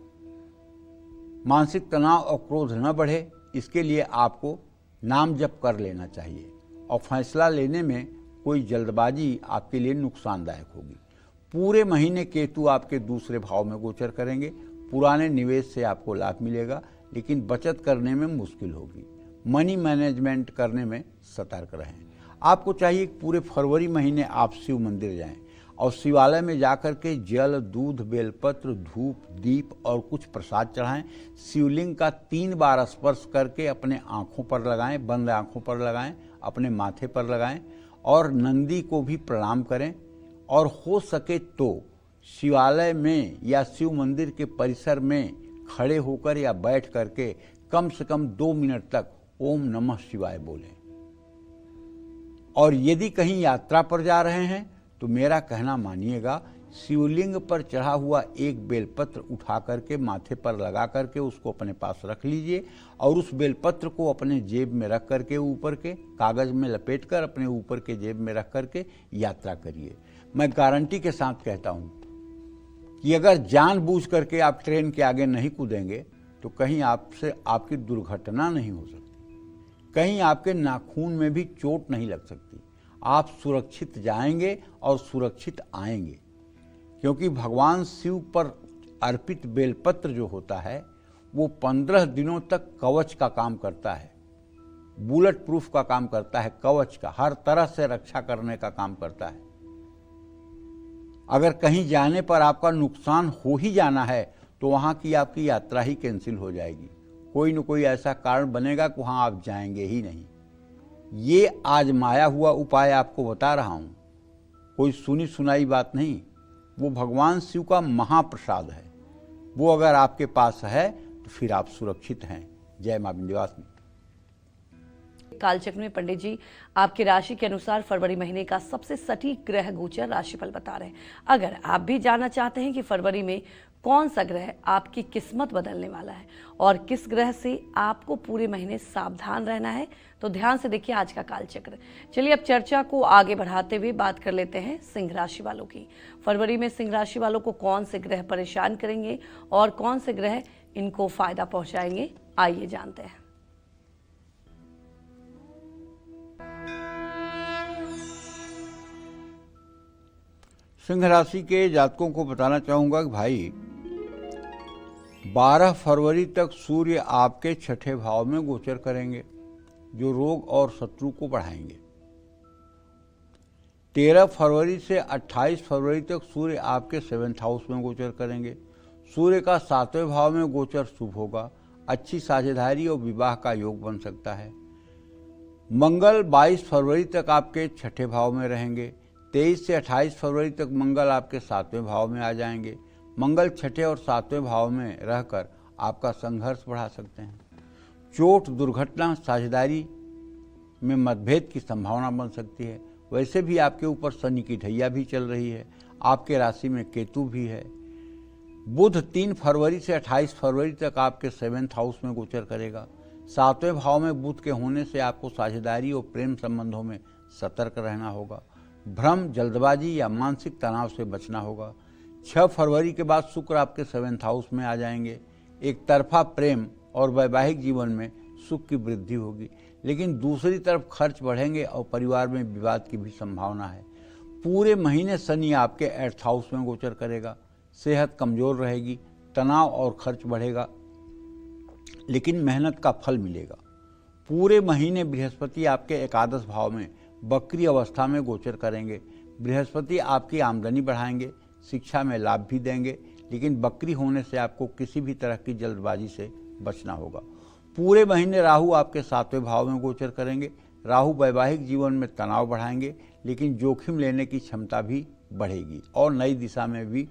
मानसिक तनाव और क्रोध न बढ़े इसके लिए आपको नाम जप कर लेना चाहिए और फैसला लेने में कोई जल्दबाजी आपके लिए नुकसानदायक होगी। पूरे महीने केतु आपके 2 भाव में गोचर करेंगे। पुराने निवेश से आपको लाभ मिलेगा, लेकिन बचत करने में मुश्किल होगी। मनी मैनेजमेंट करने में सतर्क रहें। आपको चाहिए कि पूरे फरवरी महीने आप शिव मंदिर जाएं और शिवालय में जाकर के जल, दूध, बेलपत्र, धूप, दीप और कुछ प्रसाद चढ़ाएं। शिवलिंग का 3 बार स्पर्श करके अपने आँखों पर लगाएं, बंद आँखों पर लगाएं, अपने माथे पर लगाएं और नंदी को भी प्रणाम करें। और हो सके तो शिवालय में या शिव मंदिर के परिसर में खड़े होकर या बैठ करके कम से कम 2 मिनट तक ओम नमः शिवाय बोलें। और यदि कहीं यात्रा पर जा रहे हैं तो मेरा कहना मानिएगा, शिवलिंग पर चढ़ा हुआ एक बेलपत्र उठा करके माथे पर लगा करके उसको अपने पास रख लीजिए और उस बेलपत्र को अपने जेब में रख करके ऊपर के कागज में लपेटकर अपने ऊपर के जेब में रख करके यात्रा करिए। मैं गारंटी के साथ कहता हूँ कि अगर जानबूझ करके आप ट्रेन के आगे नहीं कूदेंगे तो कहीं आपसे आपकी दुर्घटना नहीं हो सकती, कहीं आपके नाखून में भी चोट नहीं लग सकती। आप सुरक्षित जाएंगे और सुरक्षित आएंगे, क्योंकि भगवान शिव पर अर्पित बेलपत्र जो होता है वो 15 दिनों तक कवच का काम करता है, बुलेट प्रूफ का काम करता है, कवच का, हर तरह से रक्षा करने का काम करता है। अगर कहीं जाने पर आपका नुकसान हो ही जाना है तो वहाँ की आपकी यात्रा ही कैंसिल हो जाएगी। कोई न कोई ऐसा कारण बनेगा कि वहाँ आप जाएंगे ही नहीं। ये आजमाया हुआ उपाय आपको बता रहा हूँ, कोई सुनी सुनाई बात नहीं। वो भगवान शिव का महाप्रसाद है। वो अगर आपके पास है तो फिर आप सुरक्षित हैं। जय मां विंध्यवासिनी। कालचक्र में पंडित जी आपकी राशि के अनुसार फरवरी महीने का सबसे सटीक ग्रह गोचर राशिफल बता रहे हैं। अगर आप भी जानना चाहते हैं कि फरवरी में कौन सा ग्रह आपकी किस्मत बदलने वाला है और किस ग्रह से आपको पूरे महीने सावधान रहना है, तो ध्यान से देखिए आज का कालचक्र। चलिए अब चर्चा को आगे बढ़ाते हुए बात कर लेते हैं सिंह राशि वालों की। फरवरी में सिंह राशि वालों को कौन से ग्रह परेशान करेंगे और कौन से ग्रह इनको फायदा पहुंचाएंगे, आइए जानते हैं। सिंह राशि के जातकों को बताना चाहूँगा कि भाई 12 फरवरी तक सूर्य आपके 6ठे भाव में गोचर करेंगे, जो रोग और शत्रु को बढ़ाएंगे। 13 फरवरी से 28 फरवरी तक सूर्य आपके 7th हाउस में गोचर करेंगे। सूर्य का 7वें भाव में गोचर शुभ होगा। अच्छी साझेदारी और विवाह का योग बन सकता है। मंगल 22 फरवरी तक आपके 6ठे भाव में रहेंगे। 23 से 28 फरवरी तक मंगल आपके 7वें भाव में आ जाएंगे। मंगल 6ठे और 7वें भाव में रहकर आपका संघर्ष बढ़ा सकते हैं। चोट, दुर्घटना, साझेदारी में मतभेद की संभावना बन सकती है। वैसे भी आपके ऊपर शनि की ढैया भी चल रही है, आपके राशि में केतु भी है। बुध 3 फरवरी से 28 फरवरी तक आपके 7th हाउस में गोचर करेगा। 7वें भाव में बुध के होने से आपको साझेदारी और प्रेम संबंधों में सतर्क रहना होगा। भ्रम, जल्दबाजी या मानसिक तनाव से बचना होगा। 6 फरवरी के बाद शुक्र आपके 7th हाउस में आ जाएंगे। एक तरफा प्रेम और वैवाहिक जीवन में सुख की वृद्धि होगी, लेकिन दूसरी तरफ खर्च बढ़ेंगे और परिवार में विवाद की भी संभावना है। पूरे महीने शनि आपके 8th हाउस में गोचर करेगा। सेहत कमजोर रहेगी, तनाव और खर्च बढ़ेगा, लेकिन मेहनत का फल मिलेगा। पूरे महीने बृहस्पति आपके एकादश भाव में बकरी अवस्था में गोचर करेंगे। बृहस्पति आपकी आमदनी बढ़ाएंगे, शिक्षा में लाभ भी देंगे, लेकिन बकरी होने से आपको किसी भी तरह की जल्दबाजी से बचना होगा। पूरे महीने राहु आपके 7वें भाव में गोचर करेंगे। राहु वैवाहिक जीवन में तनाव बढ़ाएंगे, लेकिन जोखिम लेने की क्षमता भी बढ़ेगी और नई दिशा में भी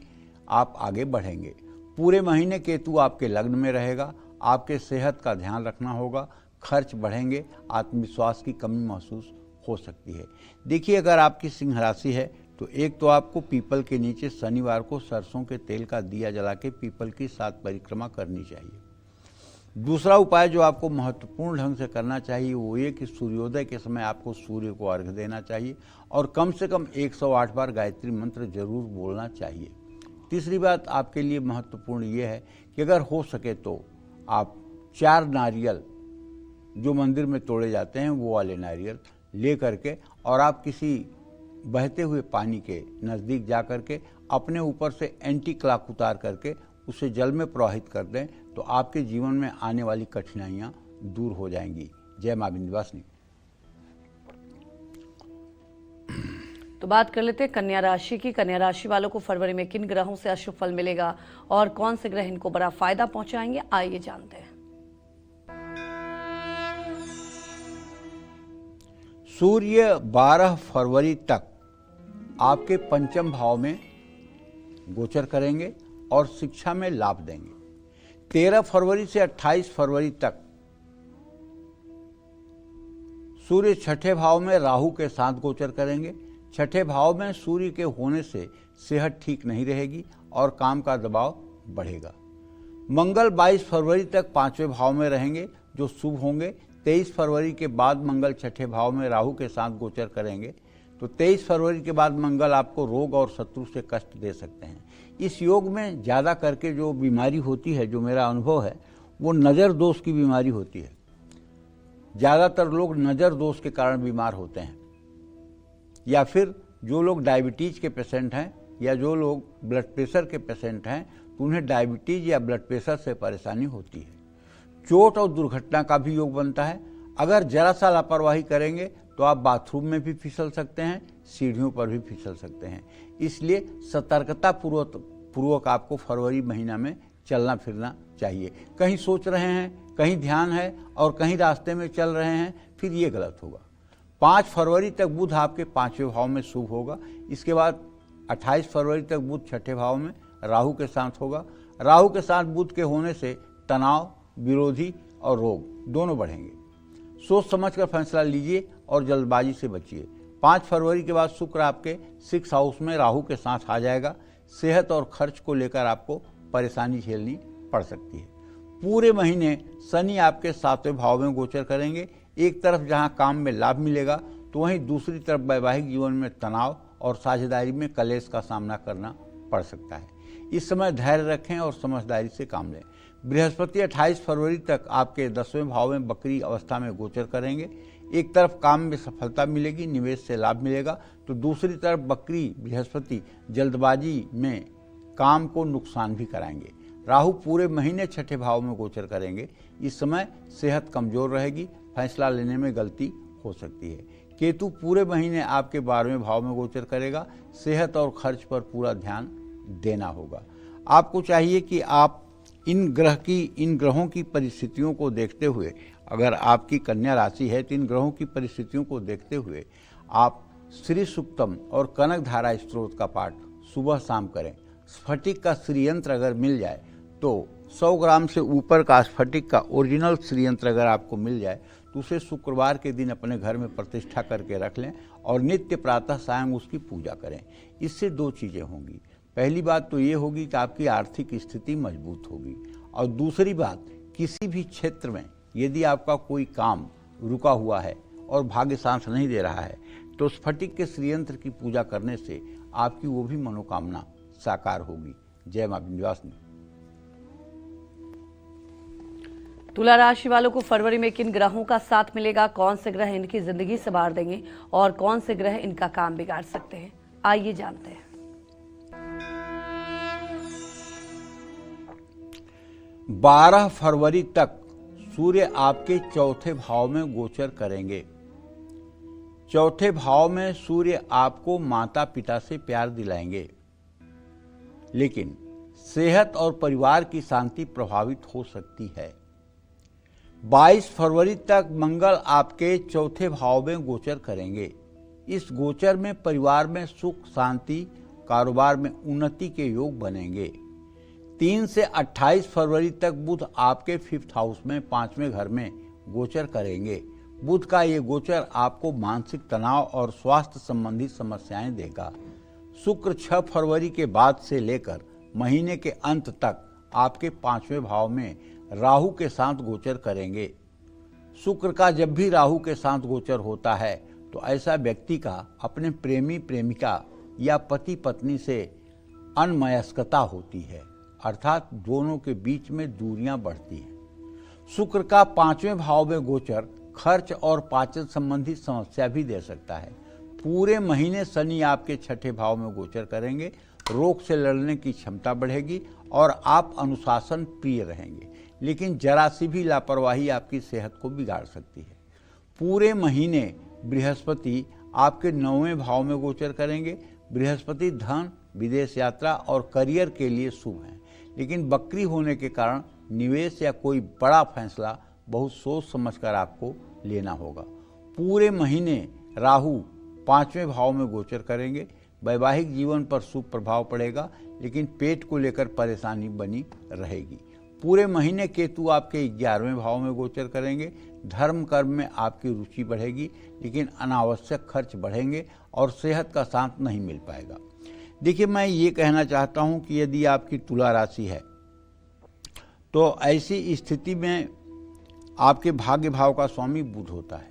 आप आगे बढ़ेंगे। पूरे महीने केतु आपके लग्न में रहेगा। आपके सेहत का ध्यान रखना होगा, खर्च बढ़ेंगे, आत्मविश्वास की कमी महसूस हो सकती है। देखिए, अगर आपकी सिंह राशि है तो एक तो आपको पीपल के नीचे शनिवार को सरसों के तेल का दिया जला के पीपल की 7 परिक्रमा करनी चाहिए। दूसरा उपाय जो आपको महत्वपूर्ण ढंग से करना चाहिए वो ये कि सूर्योदय के समय आपको सूर्य को अर्घ्य देना चाहिए और कम से कम 108 बार गायत्री मंत्र जरूर बोलना चाहिए। तीसरी बात आपके लिए महत्वपूर्ण ये है कि अगर हो सके तो आप 4 नारियल जो मंदिर में तोड़े जाते हैं वो वाले नारियल ले करके और आप किसी बहते हुए पानी के नज़दीक जा करके अपने ऊपर से एंटी क्लॉक उतार करके उसे जल में प्रवाहित कर दें तो आपके जीवन में आने वाली कठिनाइयाँ दूर हो जाएंगी। जय मां विंध्यवासिनी। तो बात कर लेते हैं कन्या राशि की। कन्या राशि वालों को फरवरी में किन ग्रहों से अशुभ फल मिलेगा और कौन से ग्रह इनको बड़ा फायदा पहुंचाएंगे, आइए जानते हैं। सूर्य 12 फरवरी तक आपके 5वें भाव में गोचर करेंगे और शिक्षा में लाभ देंगे। 13 फरवरी से 28 फरवरी तक सूर्य 6ठे भाव में राहु के साथ गोचर करेंगे। 6ठे भाव में सूर्य के होने से सेहत ठीक नहीं रहेगी और काम का दबाव बढ़ेगा। मंगल 22 फरवरी तक 5वें भाव में रहेंगे जो शुभ होंगे। 23 फरवरी के बाद मंगल 6ठे भाव में राहु के साथ गोचर करेंगे तो 23 फरवरी के बाद मंगल आपको रोग और शत्रु से कष्ट दे सकते हैं। इस योग में ज़्यादा करके जो बीमारी होती है, जो मेरा अनुभव है, वो नज़र दोष की बीमारी होती है। ज़्यादातर लोग नज़र दोष के कारण बीमार होते हैं, या फिर जो लोग डायबिटीज़ के पेशेंट हैं या जो लोग ब्लड प्रेशर के पेशेंट हैं तो उन्हें डायबिटीज़ या ब्लड प्रेशर से परेशानी होती है। चोट और दुर्घटना का भी योग बनता है। अगर जरा सा लापरवाही करेंगे तो आप बाथरूम में भी फिसल सकते हैं, सीढ़ियों पर भी फिसल सकते हैं। इसलिए सतर्कता पूर्वक आपको फरवरी महीना में चलना फिरना चाहिए। कहीं सोच रहे हैं, कहीं ध्यान है और कहीं रास्ते में चल रहे हैं, फिर ये गलत होगा। 5 फरवरी तक बुध आपके 5वें भाव में शुभ होगा। इसके बाद 28 फरवरी तक बुध 6ठे भाव में राहु के साथ होगा। राहु के साथ बुध के होने से तनाव, विरोधी और रोग दोनों बढ़ेंगे। सोच समझकर फैसला लीजिए और जल्दबाजी से बचिए। 5 फरवरी के बाद शुक्र आपके 6 हाउस में राहु के साथ आ जाएगा। सेहत और खर्च को लेकर आपको परेशानी झेलनी पड़ सकती है। पूरे महीने शनि आपके 7वें भाव में गोचर करेंगे। एक तरफ जहां काम में लाभ मिलेगा तो वहीं दूसरी तरफ वैवाहिक जीवन में तनाव और साझेदारी में कलेश का सामना करना पड़ सकता है। इस समय धैर्य रखें और समझदारी से काम लें। बृहस्पति 28 फरवरी तक आपके 10वें भाव में बकरी अवस्था में गोचर करेंगे। एक तरफ काम में सफलता मिलेगी, निवेश से लाभ मिलेगा, तो दूसरी तरफ बकरी बृहस्पति जल्दबाजी में काम को नुकसान भी कराएंगे। राहु पूरे महीने 6ठे भाव में गोचर करेंगे। इस समय सेहत कमजोर रहेगी, फैसला लेने में गलती हो सकती है। केतु पूरे महीने आपके 12वें भाव में गोचर करेगा। सेहत और खर्च पर पूरा ध्यान देना होगा। आपको चाहिए कि आप इन ग्रहों की परिस्थितियों को देखते हुए, अगर आपकी कन्या राशि है तो इन ग्रहों की परिस्थितियों को देखते हुए आप श्री सूक्तम और कनक धारा स्त्रोत का पाठ सुबह शाम करें। स्फटिक का श्रीयंत्र अगर मिल जाए तो 100 ग्राम से ऊपर का स्फटिक का ओरिजिनल श्रीयंत्र अगर आपको मिल जाए तो उसे शुक्रवार के दिन अपने घर में प्रतिष्ठा करके रख लें और नित्य प्रातः सायं उसकी पूजा करें। इससे 2 चीज़ें होंगी। पहली बात तो ये होगी कि आपकी आर्थिक स्थिति मजबूत होगी, और दूसरी बात, किसी भी क्षेत्र में यदि आपका कोई काम रुका हुआ है और भाग्य साथ नहीं दे रहा है तो स्फटिक के श्रीयंत्र की पूजा करने से आपकी वो भी मनोकामना साकार होगी। जय मां विंध्यवासिनी। तुला राशि वालों को फरवरी में किन ग्रहों का साथ मिलेगा, कौन से ग्रह इनकी जिंदगी संवार देंगे और कौन से ग्रह इनका काम बिगाड़ सकते हैं, आइए जानते हैं। 12 फरवरी तक सूर्य आपके 4थे भाव में गोचर करेंगे। 4थे भाव में सूर्य आपको माता पिता से प्यार दिलाएंगे। लेकिन सेहत और परिवार की शांति प्रभावित हो सकती है। 22 फरवरी तक मंगल आपके चौथे भाव में गोचर करेंगे। इस गोचर में परिवार में सुख शांति, कारोबार में उन्नति के योग बनेंगे। 3 से 28 फरवरी तक बुध आपके 5th हाउस में 5वें घर में गोचर करेंगे। बुध का ये गोचर आपको मानसिक तनाव और स्वास्थ्य संबंधी समस्याएं देगा। शुक्र 6 फरवरी के बाद से लेकर महीने के अंत तक आपके 5वें भाव में राहु के साथ गोचर करेंगे। शुक्र का जब भी राहु के साथ गोचर होता है तो ऐसा व्यक्ति का अपने प्रेमी प्रेमिका या पति पत्नी से अनमनस्कता होती है, अर्थात दोनों के बीच में दूरियां बढ़ती हैं। शुक्र का 5वें भाव में गोचर खर्च और पाचन संबंधी समस्या भी दे सकता है। पूरे महीने शनि आपके 6ठे भाव में गोचर करेंगे। रोग से लड़ने की क्षमता बढ़ेगी और आप अनुशासन प्रिय रहेंगे, लेकिन जरा सी भी लापरवाही आपकी सेहत को बिगाड़ सकती है। पूरे महीने बृहस्पति आपके 9वें भाव में गोचर करेंगे। बृहस्पति धन, विदेश यात्रा और करियर के लिए शुभ हैं, लेकिन वक्री होने के कारण निवेश या कोई बड़ा फैसला बहुत सोच समझकर आपको लेना होगा। पूरे महीने राहु 5वें भाव में गोचर करेंगे। वैवाहिक जीवन पर शुभ प्रभाव पड़ेगा, लेकिन पेट को लेकर परेशानी बनी रहेगी। पूरे महीने केतु आपके 11वें भाव में गोचर करेंगे। धर्म कर्म में आपकी रुचि बढ़ेगी, लेकिन अनावश्यक खर्च बढ़ेंगे और सेहत का साथ नहीं मिल पाएगा। देखिए, मैं ये कहना चाहता हूँ कि यदि आपकी तुला राशि है तो ऐसी स्थिति में आपके भाग्य भाव का स्वामी बुध होता है।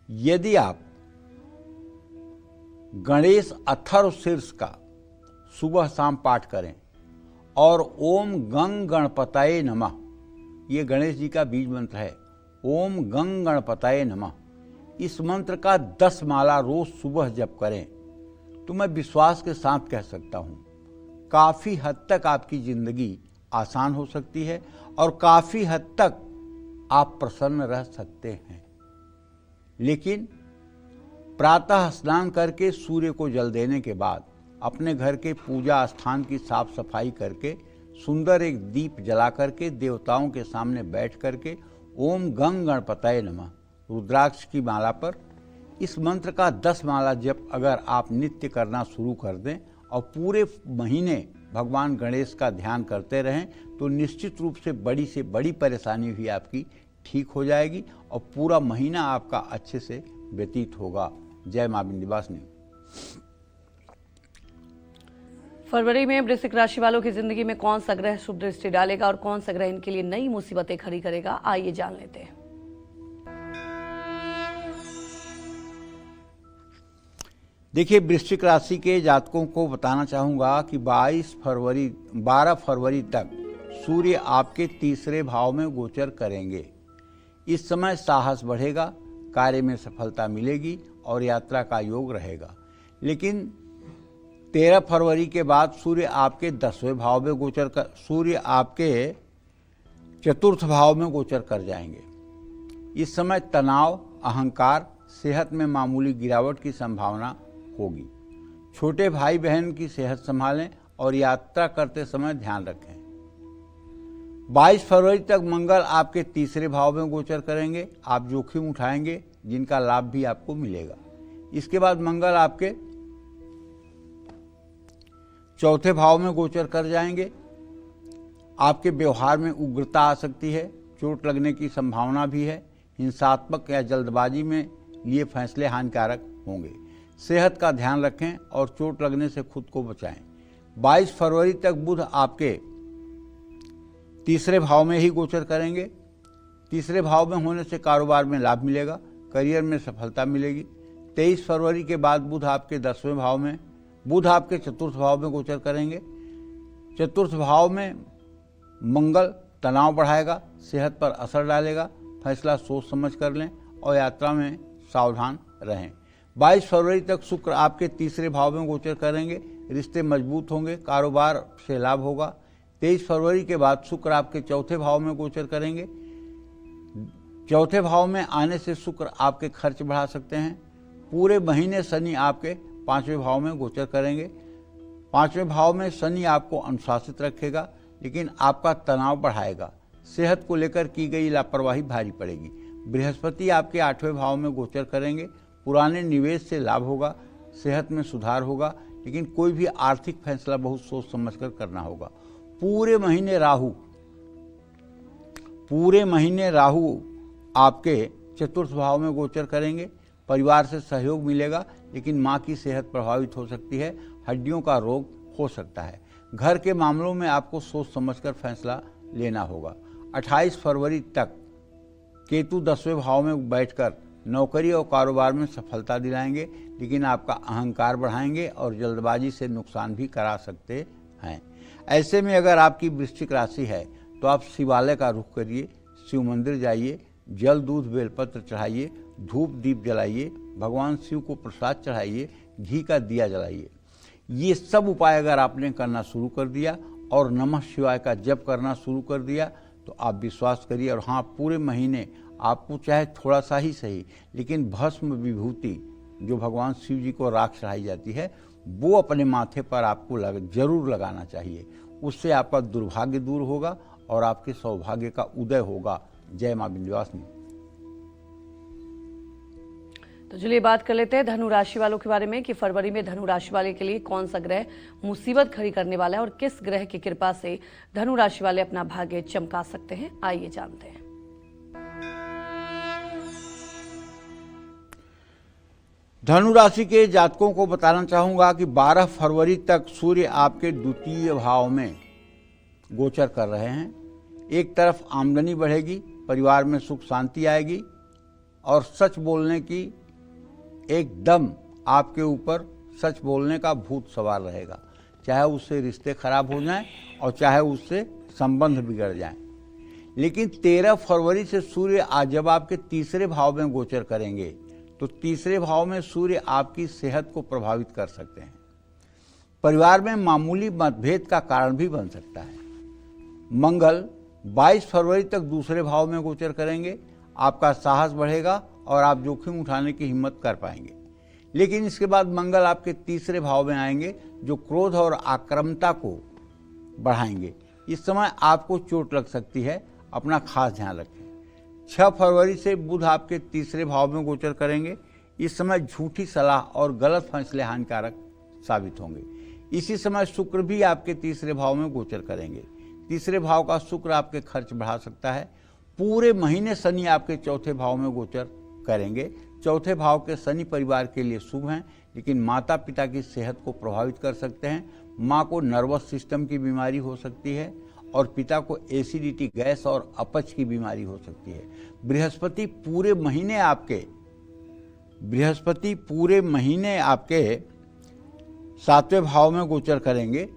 यदि आप गणेश अथर्व शीर्ष का सुबह शाम पाठ करें और ओम गंग गणपतये नमः, ये गणेश जी का बीज मंत्र है, ओम गंग गणपतये नमः, इस मंत्र का 10 माला रोज सुबह जप करें तो मैं विश्वास के साथ कह सकता हूँ काफ़ी हद तक आपकी ज़िंदगी आसान हो सकती है और काफ़ी हद तक आप प्रसन्न रह सकते हैं। लेकिन प्रातः स्नान करके सूर्य को जल देने के बाद अपने घर के पूजा स्थान की साफ सफाई करके सुंदर एक दीप जला करके देवताओं के सामने बैठ करके ओम गंग गणपतये नमः रुद्राक्ष की माला पर इस मंत्र का 10 माला जप अगर आप नित्य करना शुरू कर दें और पूरे महीने भगवान गणेश का ध्यान करते रहें तो निश्चित रूप से बड़ी परेशानी भी आपकी ठीक हो जाएगी और पूरा महीना आपका अच्छे से व्यतीत होगा। जय मां विंध्यवासिनी। फरवरी में वृश्चिक राशि वालों की जिंदगी में कौन सा ग्रह शुभ दृष्टि डालेगा और कौन सा ग्रह इनके लिए नई मुसीबतें खड़ी करेगा, आइए जान लेते हैं। देखिए, वृश्चिक राशि के जातकों को बताना चाहूंगा कि 12 फरवरी तक सूर्य आपके 3रे भाव में गोचर करेंगे। इस समय साहस बढ़ेगा, कार्य में सफलता मिलेगी और यात्रा का योग रहेगा। लेकिन 13 फरवरी के बाद सूर्य आपके 10वें भाव में सूर्य आपके 4th भाव में गोचर कर जाएंगे। इस समय तनाव, अहंकार, सेहत में मामूली गिरावट की संभावना होगी। छोटे भाई बहन की सेहत संभालें और यात्रा करते समय ध्यान रखें। 22 फरवरी तक मंगल आपके 3रे भाव में गोचर करेंगे। आप जोखिम उठाएंगे जिनका लाभ भी आपको मिलेगा। इसके बाद मंगल आपके 4थे भाव में गोचर कर जाएंगे। आपके व्यवहार में उग्रता आ सकती है, चोट लगने की संभावना भी है। हिंसात्मक या जल्दबाजी में लिए फैसले हानिकारक होंगे। सेहत का ध्यान रखें और चोट लगने से खुद को बचाएं। 22 फरवरी तक बुध आपके 3रे भाव में ही गोचर करेंगे। 3रे भाव में होने से कारोबार में लाभ मिलेगा, करियर में सफलता मिलेगी। 23 फरवरी के बाद बुध आपके 10वें भाव में, बुध आपके 4th भाव में गोचर करेंगे। 4th भाव में मंगल तनाव बढ़ाएगा, सेहत पर असर डालेगा। फैसला सोच समझ कर लें और यात्रा में सावधान रहें। 22 फरवरी तक शुक्र आपके 3रे भाव में गोचर करेंगे। रिश्ते मजबूत होंगे, कारोबार से लाभ होगा। 23 फरवरी के बाद शुक्र आपके 4थे भाव में गोचर करेंगे। 4थे भाव में आने से शुक्र आपके खर्च बढ़ा सकते हैं। पूरे महीने शनि आपके 5वें भाव में गोचर करेंगे। 5वें भाव में शनि आपको अनुशासित रखेगा, लेकिन आपका तनाव बढ़ाएगा। सेहत को लेकर की गई लापरवाही भारी पड़ेगी। बृहस्पति आपके 8वें भाव में गोचर करेंगे। पुराने निवेश से लाभ होगा, सेहत में सुधार होगा, लेकिन कोई भी आर्थिक फैसला बहुत सोच समझकर करना होगा। पूरे महीने राहु आपके 4th भाव में गोचर करेंगे। परिवार से सहयोग मिलेगा, लेकिन माँ की सेहत प्रभावित हो सकती है, हड्डियों का रोग हो सकता है। घर के मामलों में आपको सोच समझकर फैसला लेना होगा। 28 फरवरी तक केतु 10वें भाव में बैठकर नौकरी और कारोबार में सफलता दिलाएंगे, लेकिन आपका अहंकार बढ़ाएंगे और जल्दबाजी से नुकसान भी करा सकते हैं। ऐसे में अगर आपकी वृश्चिक राशि है तो आप शिवालय का रुख करिए, शिव मंदिर जाइए, जल दूध बेलपत्र चढ़ाइए, धूप दीप जलाइए, भगवान शिव को प्रसाद चढ़ाइए, घी का दिया जलाइए। ये सब उपाय अगर आपने करना शुरू कर दिया और नमः शिवाय का जप करना शुरू कर दिया तो आप विश्वास करिए, और हाँ, पूरे महीने आपको चाहे थोड़ा सा ही सही, लेकिन भस्म विभूति जो भगवान शिव जी को राख चढ़ाई जाती है वो अपने माथे पर आपको जरूर लगाना चाहिए। उससे आपका दुर्भाग्य दूर होगा और आपके सौभाग्य का उदय होगा। जय मां विंध्यवासिनी। तो चलिए बात कर लेते हैं धनु राशि वालों के बारे में कि फरवरी में धनु राशि वाले के लिए कौन सा ग्रह मुसीबत खड़ी करने वाला है और किस ग्रह की कृपा से धनु राशि वाले अपना भाग्य चमका सकते हैं। आइए जानते हैं। धनु राशि के जातकों को बताना चाहूंगा कि 12 फरवरी तक सूर्य आपके 2य भाव में गोचर कर रहे हैं। एक तरफ आमदनी बढ़ेगी, परिवार में सुख शांति आएगी और सच बोलने की एकदम आपके ऊपर सच बोलने का भूत सवार रहेगा, चाहे उससे रिश्ते खराब हो जाएं और चाहे उससे संबंध बिगड़ जाएं। लेकिन 13 फरवरी से सूर्य आज जब आपके 3रे भाव में गोचर करेंगे तो 3रे भाव में सूर्य आपकी सेहत को प्रभावित कर सकते हैं। परिवार में मामूली मतभेद का कारण भी बन सकता है। मंगल 22 फरवरी तक 2रे भाव में गोचर करेंगे। आपका साहस बढ़ेगा और आप जोखिम उठाने की हिम्मत कर पाएंगे। लेकिन इसके बाद मंगल आपके 3रे भाव में आएंगे जो क्रोध और आक्रामकता को बढ़ाएंगे। इस समय आपको चोट लग सकती है, अपना खास ध्यान रखें। 6 फरवरी से बुध आपके 3रे भाव में गोचर करेंगे। इस समय झूठी सलाह और गलत फैसले हानिकारक साबित होंगे। इसी समय शुक्र भी आपके 3रे भाव में गोचर करेंगे। 3रे भाव का शुक्र आपके खर्च बढ़ा सकता है। पूरे महीने शनि आपके 4थे भाव में गोचर करेंगे। 4थे भाव के शनि परिवार के लिए शुभ हैं, लेकिन माता पिता की सेहत को प्रभावित कर सकते हैं। माँ को नर्वस सिस्टम की बीमारी हो सकती है और पिता को एसिडिटी, गैस और अपच की बीमारी हो सकती है। बृहस्पति पूरे महीने आपके 7वें भाव में गोचर करेंगे।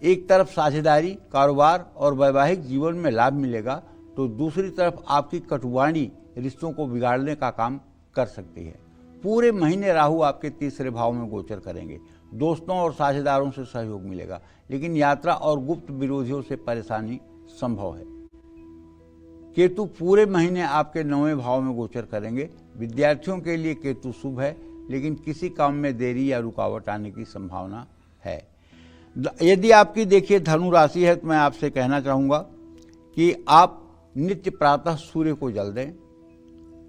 एक तरफ साझेदारी, कारोबार और वैवाहिक जीवन में लाभ मिलेगा, तो दूसरी तरफ आपकी कटुवाणी रिश्तों को बिगाड़ने का काम कर सकती है। पूरे महीने राहु आपके 3रे भाव में गोचर करेंगे। दोस्तों और साझेदारों से सहयोग मिलेगा, लेकिन यात्रा और गुप्त विरोधियों से परेशानी संभव है। केतु पूरे महीने आपके 9वें भाव में गोचर करेंगे। विद्यार्थियों के लिए केतु शुभ है, लेकिन किसी काम में देरी या रुकावट आने की संभावना है। यदि आपकी देखिए धनु राशि है तो मैं आपसे कहना चाहूँगा कि आप नित्य प्रातः सूर्य को जल दें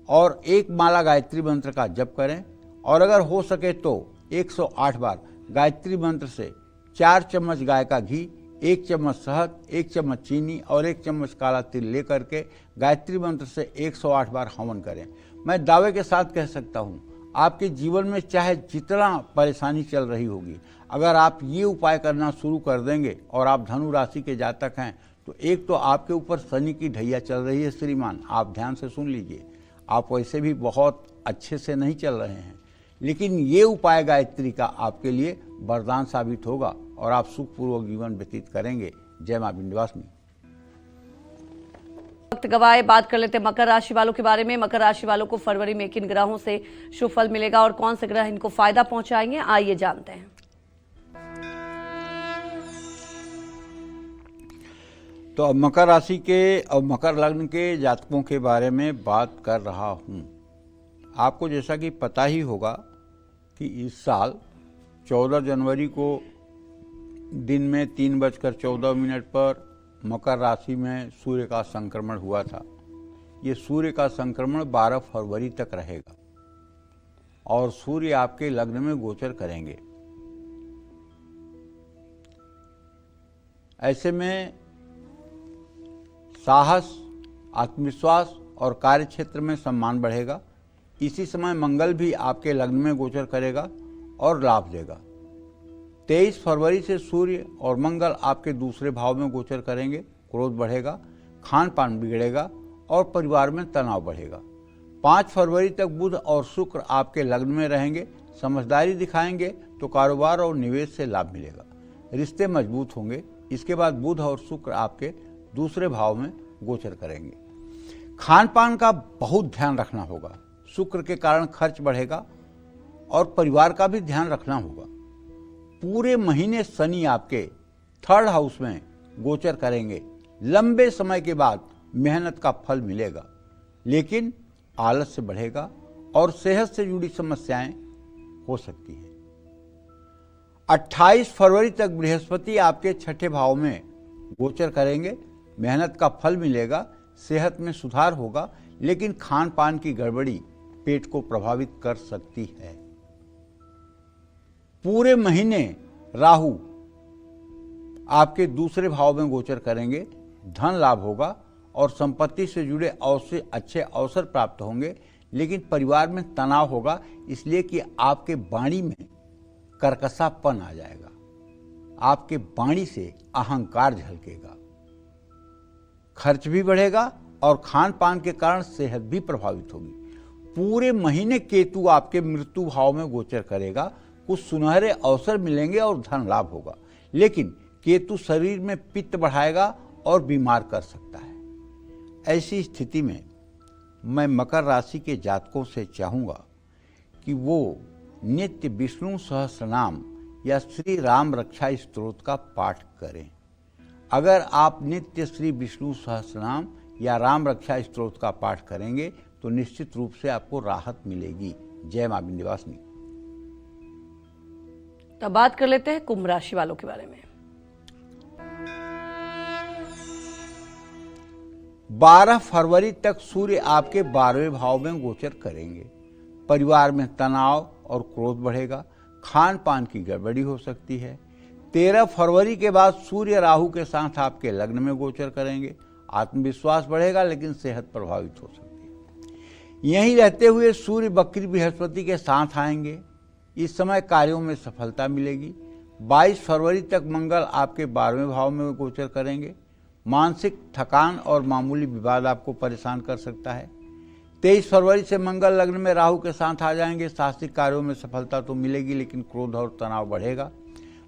और 1 माला गायत्री मंत्र का जप करें, और अगर हो सके तो 108 बार गायत्री मंत्र से 4 चम्मच गाय का घी, 1 चम्मच शहद, 1 चम्मच चीनी और 1 चम्मच काला तिल लेकर के गायत्री मंत्र से 108 बार हवन करें। मैं दावे के साथ कह सकता हूँ, आपके जीवन में चाहे जितना परेशानी चल रही होगी, अगर आप ये उपाय करना शुरू कर देंगे और आप धनु राशि के जातक हैं, तो एक तो आपके ऊपर शनि की ढैया चल रही है श्रीमान, आप ध्यान से सुन लीजिए। आप वैसे भी बहुत अच्छे से नहीं चल रहे हैं, लेकिन ये उपाय गायत्री का आपके लिए वरदान साबित होगा और आप सुखपूर्वक जीवन व्यतीत करेंगे। जय मां विंध्यवासिनी। वक्त गवाए बात कर लेते हैं मकर राशि वालों के बारे में। मकर राशि वालों को फरवरी में किन ग्रहों से शुभ फल मिलेगा और कौन से ग्रह इनको फायदा पहुंचाएंगे, आइए जानते हैं। तो अब मकर राशि के और मकर लग्न के जातकों के बारे में बात कर रहा हूं। आपको जैसा कि पता ही होगा कि इस साल 14 जनवरी को दिन में 3:14 पर मकर राशि में सूर्य का संक्रमण हुआ था। ये सूर्य का संक्रमण 12 फरवरी तक रहेगा और सूर्य आपके लग्न में गोचर करेंगे। ऐसे में साहस, आत्मविश्वास और कार्य क्षेत्र में सम्मान बढ़ेगा। इसी समय मंगल भी आपके लग्न में गोचर करेगा और लाभ देगा। 23 फरवरी से सूर्य और मंगल आपके दूसरे भाव में गोचर करेंगे। क्रोध बढ़ेगा, खान पान बिगड़ेगा और परिवार में तनाव बढ़ेगा। 5 फरवरी तक बुध और शुक्र आपके लग्न में रहेंगे। समझदारी दिखाएंगे तो कारोबार और निवेश से लाभ मिलेगा, रिश्ते मजबूत होंगे। इसके बाद बुध और शुक्र आपके दूसरे भाव में गोचर करेंगे। खान पान का बहुत ध्यान रखना होगा। शुक्र के कारण खर्च बढ़ेगा और परिवार का भी ध्यान रखना होगा। पूरे महीने शनि आपके 3rd हाउस में गोचर करेंगे। लंबे समय के बाद मेहनत का फल मिलेगा, लेकिन आलस्य बढ़ेगा और सेहत से जुड़ी समस्याएं हो सकती हैं। 28 फरवरी तक बृहस्पति आपके 6ठे भाव में गोचर करेंगे। मेहनत का फल मिलेगा, सेहत में सुधार होगा, लेकिन खान पान की गड़बड़ी पेट को प्रभावित कर सकती है। पूरे महीने राहु आपके दूसरे भाव में गोचर करेंगे। धन लाभ होगा और संपत्ति से जुड़े अच्छे अवसर प्राप्त होंगे, लेकिन परिवार में तनाव होगा, इसलिए कि आपके वाणी में कर्कशापन आ जाएगा। आपके वाणी से अहंकार झलकेगा, खर्च भी बढ़ेगा और खान पान के कारण सेहत भी प्रभावित होगी। पूरे महीने केतु आपके मृत्यु भाव में गोचर करेगा। कुछ सुनहरे अवसर मिलेंगे और धन लाभ होगा, लेकिन केतु शरीर में पित्त बढ़ाएगा और बीमार कर सकता है। ऐसी स्थिति में मैं मकर राशि के जातकों से चाहूँगा कि वो नित्य विष्णु सहस्रनाम या श्री राम रक्षा स्तोत्र का पाठ करें। अगर आप नित्य श्री विष्णु सहस्रनाम या राम रक्षा स्तोत्र का पाठ करेंगे तो निश्चित रूप से आपको राहत मिलेगी। जय मां विंध्यवासिनी। तो बात कर लेते हैं कुंभ राशि वालों के बारे में। 12 फरवरी तक सूर्य आपके 12वें भाव में गोचर करेंगे। परिवार में तनाव और क्रोध बढ़ेगा, खान पान की गड़बड़ी हो सकती है। 13 फरवरी के बाद सूर्य राहु के साथ आपके लग्न में गोचर करेंगे। आत्मविश्वास बढ़ेगा, लेकिन सेहत प्रभावित हो सकती है। यहीं रहते हुए सूर्य बकरी बृहस्पति के साथ आएंगे। इस समय कार्यों में सफलता मिलेगी। 22 फरवरी तक मंगल आपके 12वें भाव में गोचर करेंगे। मानसिक थकान और मामूली विवाद आपको परेशान कर सकता है। 23 फरवरी से मंगल लग्न में राहु के साथ आ जाएंगे। साहसिक कार्यों में सफलता तो मिलेगी, लेकिन क्रोध और तनाव बढ़ेगा।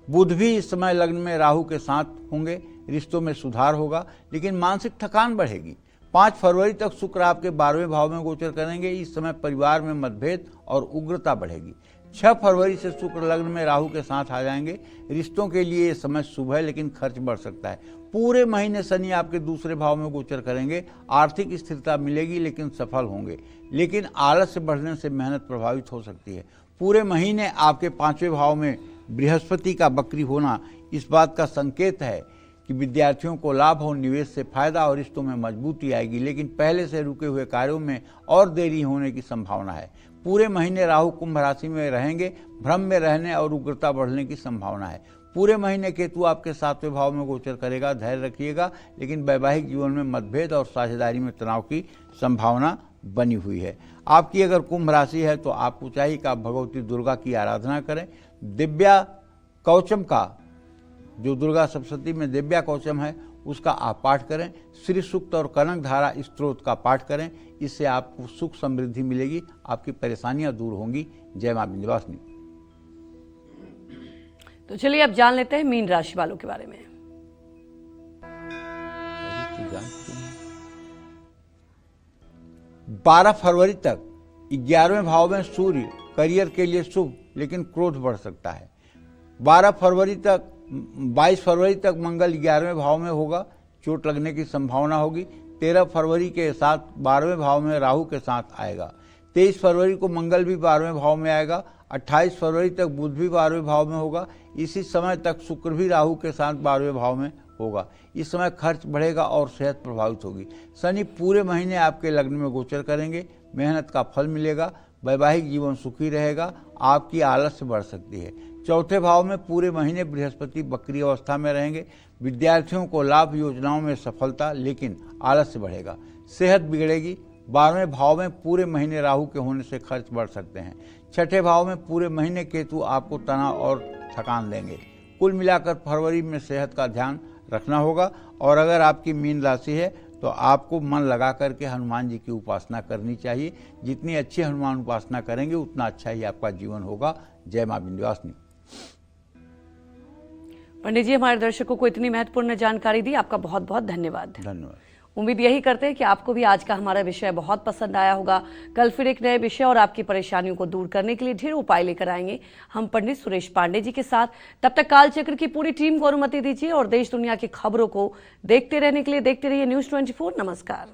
बुध भी इस समय लग्न में राहु के साथ होंगे। रिश्तों में सुधार होगा, लेकिन मानसिक थकान बढ़ेगी। 5 फरवरी तक शुक्र आपके 12वें भाव में गोचर करेंगे। इस समय परिवार में मतभेद और उग्रता बढ़ेगी। 6 फरवरी से शुक्र लग्न में राहु के साथ आ जाएंगे। रिश्तों के लिए ये समय शुभ है, लेकिन खर्च बढ़ सकता है। पूरे महीने शनि आपके दूसरे भाव में गोचर करेंगे। आर्थिक स्थिरता मिलेगी, लेकिन सफल होंगे, लेकिन आलस्य बढ़ने से मेहनत प्रभावित हो सकती है। पूरे महीने आपके 5वें भाव में बृहस्पति का बकरी होना इस बात का संकेत है कि विद्यार्थियों को लाभ और निवेश से फायदा और रिश्तों में मजबूती आएगी, लेकिन पहले से रुके हुए कार्यों में और देरी होने की संभावना है। पूरे महीने राहु कुंभ राशि में रहेंगे। भ्रम में रहने और उग्रता बढ़ने की संभावना है। पूरे महीने केतु आपके 7वें भाव में गोचर करेगा। धैर्य रखिएगा, लेकिन वैवाहिक जीवन में मतभेद और साझेदारी में तनाव की संभावना बनी हुई है। आपकी अगर कुंभ राशि है तो आपको चाहिए कि आप भगवती दुर्गा की आराधना करें। दिव्या कवचम का, जो दुर्गा सप्तशती में दिव्या कवचम है, उसका आप पाठ करें। श्री सूक्त और कनक धारा स्तोत्र का पाठ करें। इससे आपको सुख समृद्धि मिलेगी, आपकी परेशानियां दूर होंगी। जय मां विंध्यवासिनी। तो चलिए अब जान लेते हैं मीन राशि वालों के बारे में। 12 फरवरी तक 11वें भाव में सूर्य करियर के लिए शुभ, लेकिन क्रोध बढ़ सकता है। 22 फरवरी तक मंगल 11वें भाव में होगा, चोट लगने की संभावना होगी। 13 फरवरी के साथ 12वें भाव में राहु के साथ आएगा। 23 फरवरी को मंगल भी 12वें भाव में आएगा। 28 फरवरी तक बुध भी 12वें भाव में होगा। इसी समय तक शुक्र भी राहु के साथ 12वें भाव में होगा। इस समय खर्च बढ़ेगा और सेहत प्रभावित होगी। शनि पूरे महीने आपके लग्न में गोचर करेंगे। मेहनत का फल मिलेगा। वैवाहिक जीवन सुखी रहेगा। आपकी आलस्य बढ़ सकती है। चौथे भाव में पूरे महीने बृहस्पति वक्री अवस्था में रहेंगे। विद्यार्थियों को लाभ, योजनाओं में सफलता, लेकिन आलस्य बढ़ेगा। सेहत बिगड़ेगी। 12वें भाव में पूरे महीने राहु के होने से खर्च बढ़ सकते हैं। छठे भाव में पूरे महीने केतु आपको तनाव और थकान देंगे। कुल मिलाकर फरवरी में सेहत का ध्यान रखना होगा। और अगर आपकी मीन राशि है तो आपको मन लगा करके हनुमान जी की उपासना करनी चाहिए। जितनी अच्छी हनुमान उपासना करेंगे उतना अच्छा ही आपका जीवन होगा। जय मां विंध्यवासिनी। पंडित जी, हमारे दर्शकों को इतनी महत्वपूर्ण जानकारी दी, आपका बहुत बहुत धन्यवाद। धन्यवाद। उम्मीद यही करते हैं कि आपको भी आज का हमारा विषय बहुत पसंद आया होगा। कल फिर एक नए विषय और आपकी परेशानियों को दूर करने के लिए ढेर उपाय लेकर आएंगे हम पंडित सुरेश पांडे जी के साथ। तब तक कालचक्र की पूरी टीम को अनुमति दीजिए और देश दुनिया की खबरों को देखते रहने के लिए देखते रहिए News 24। नमस्कार।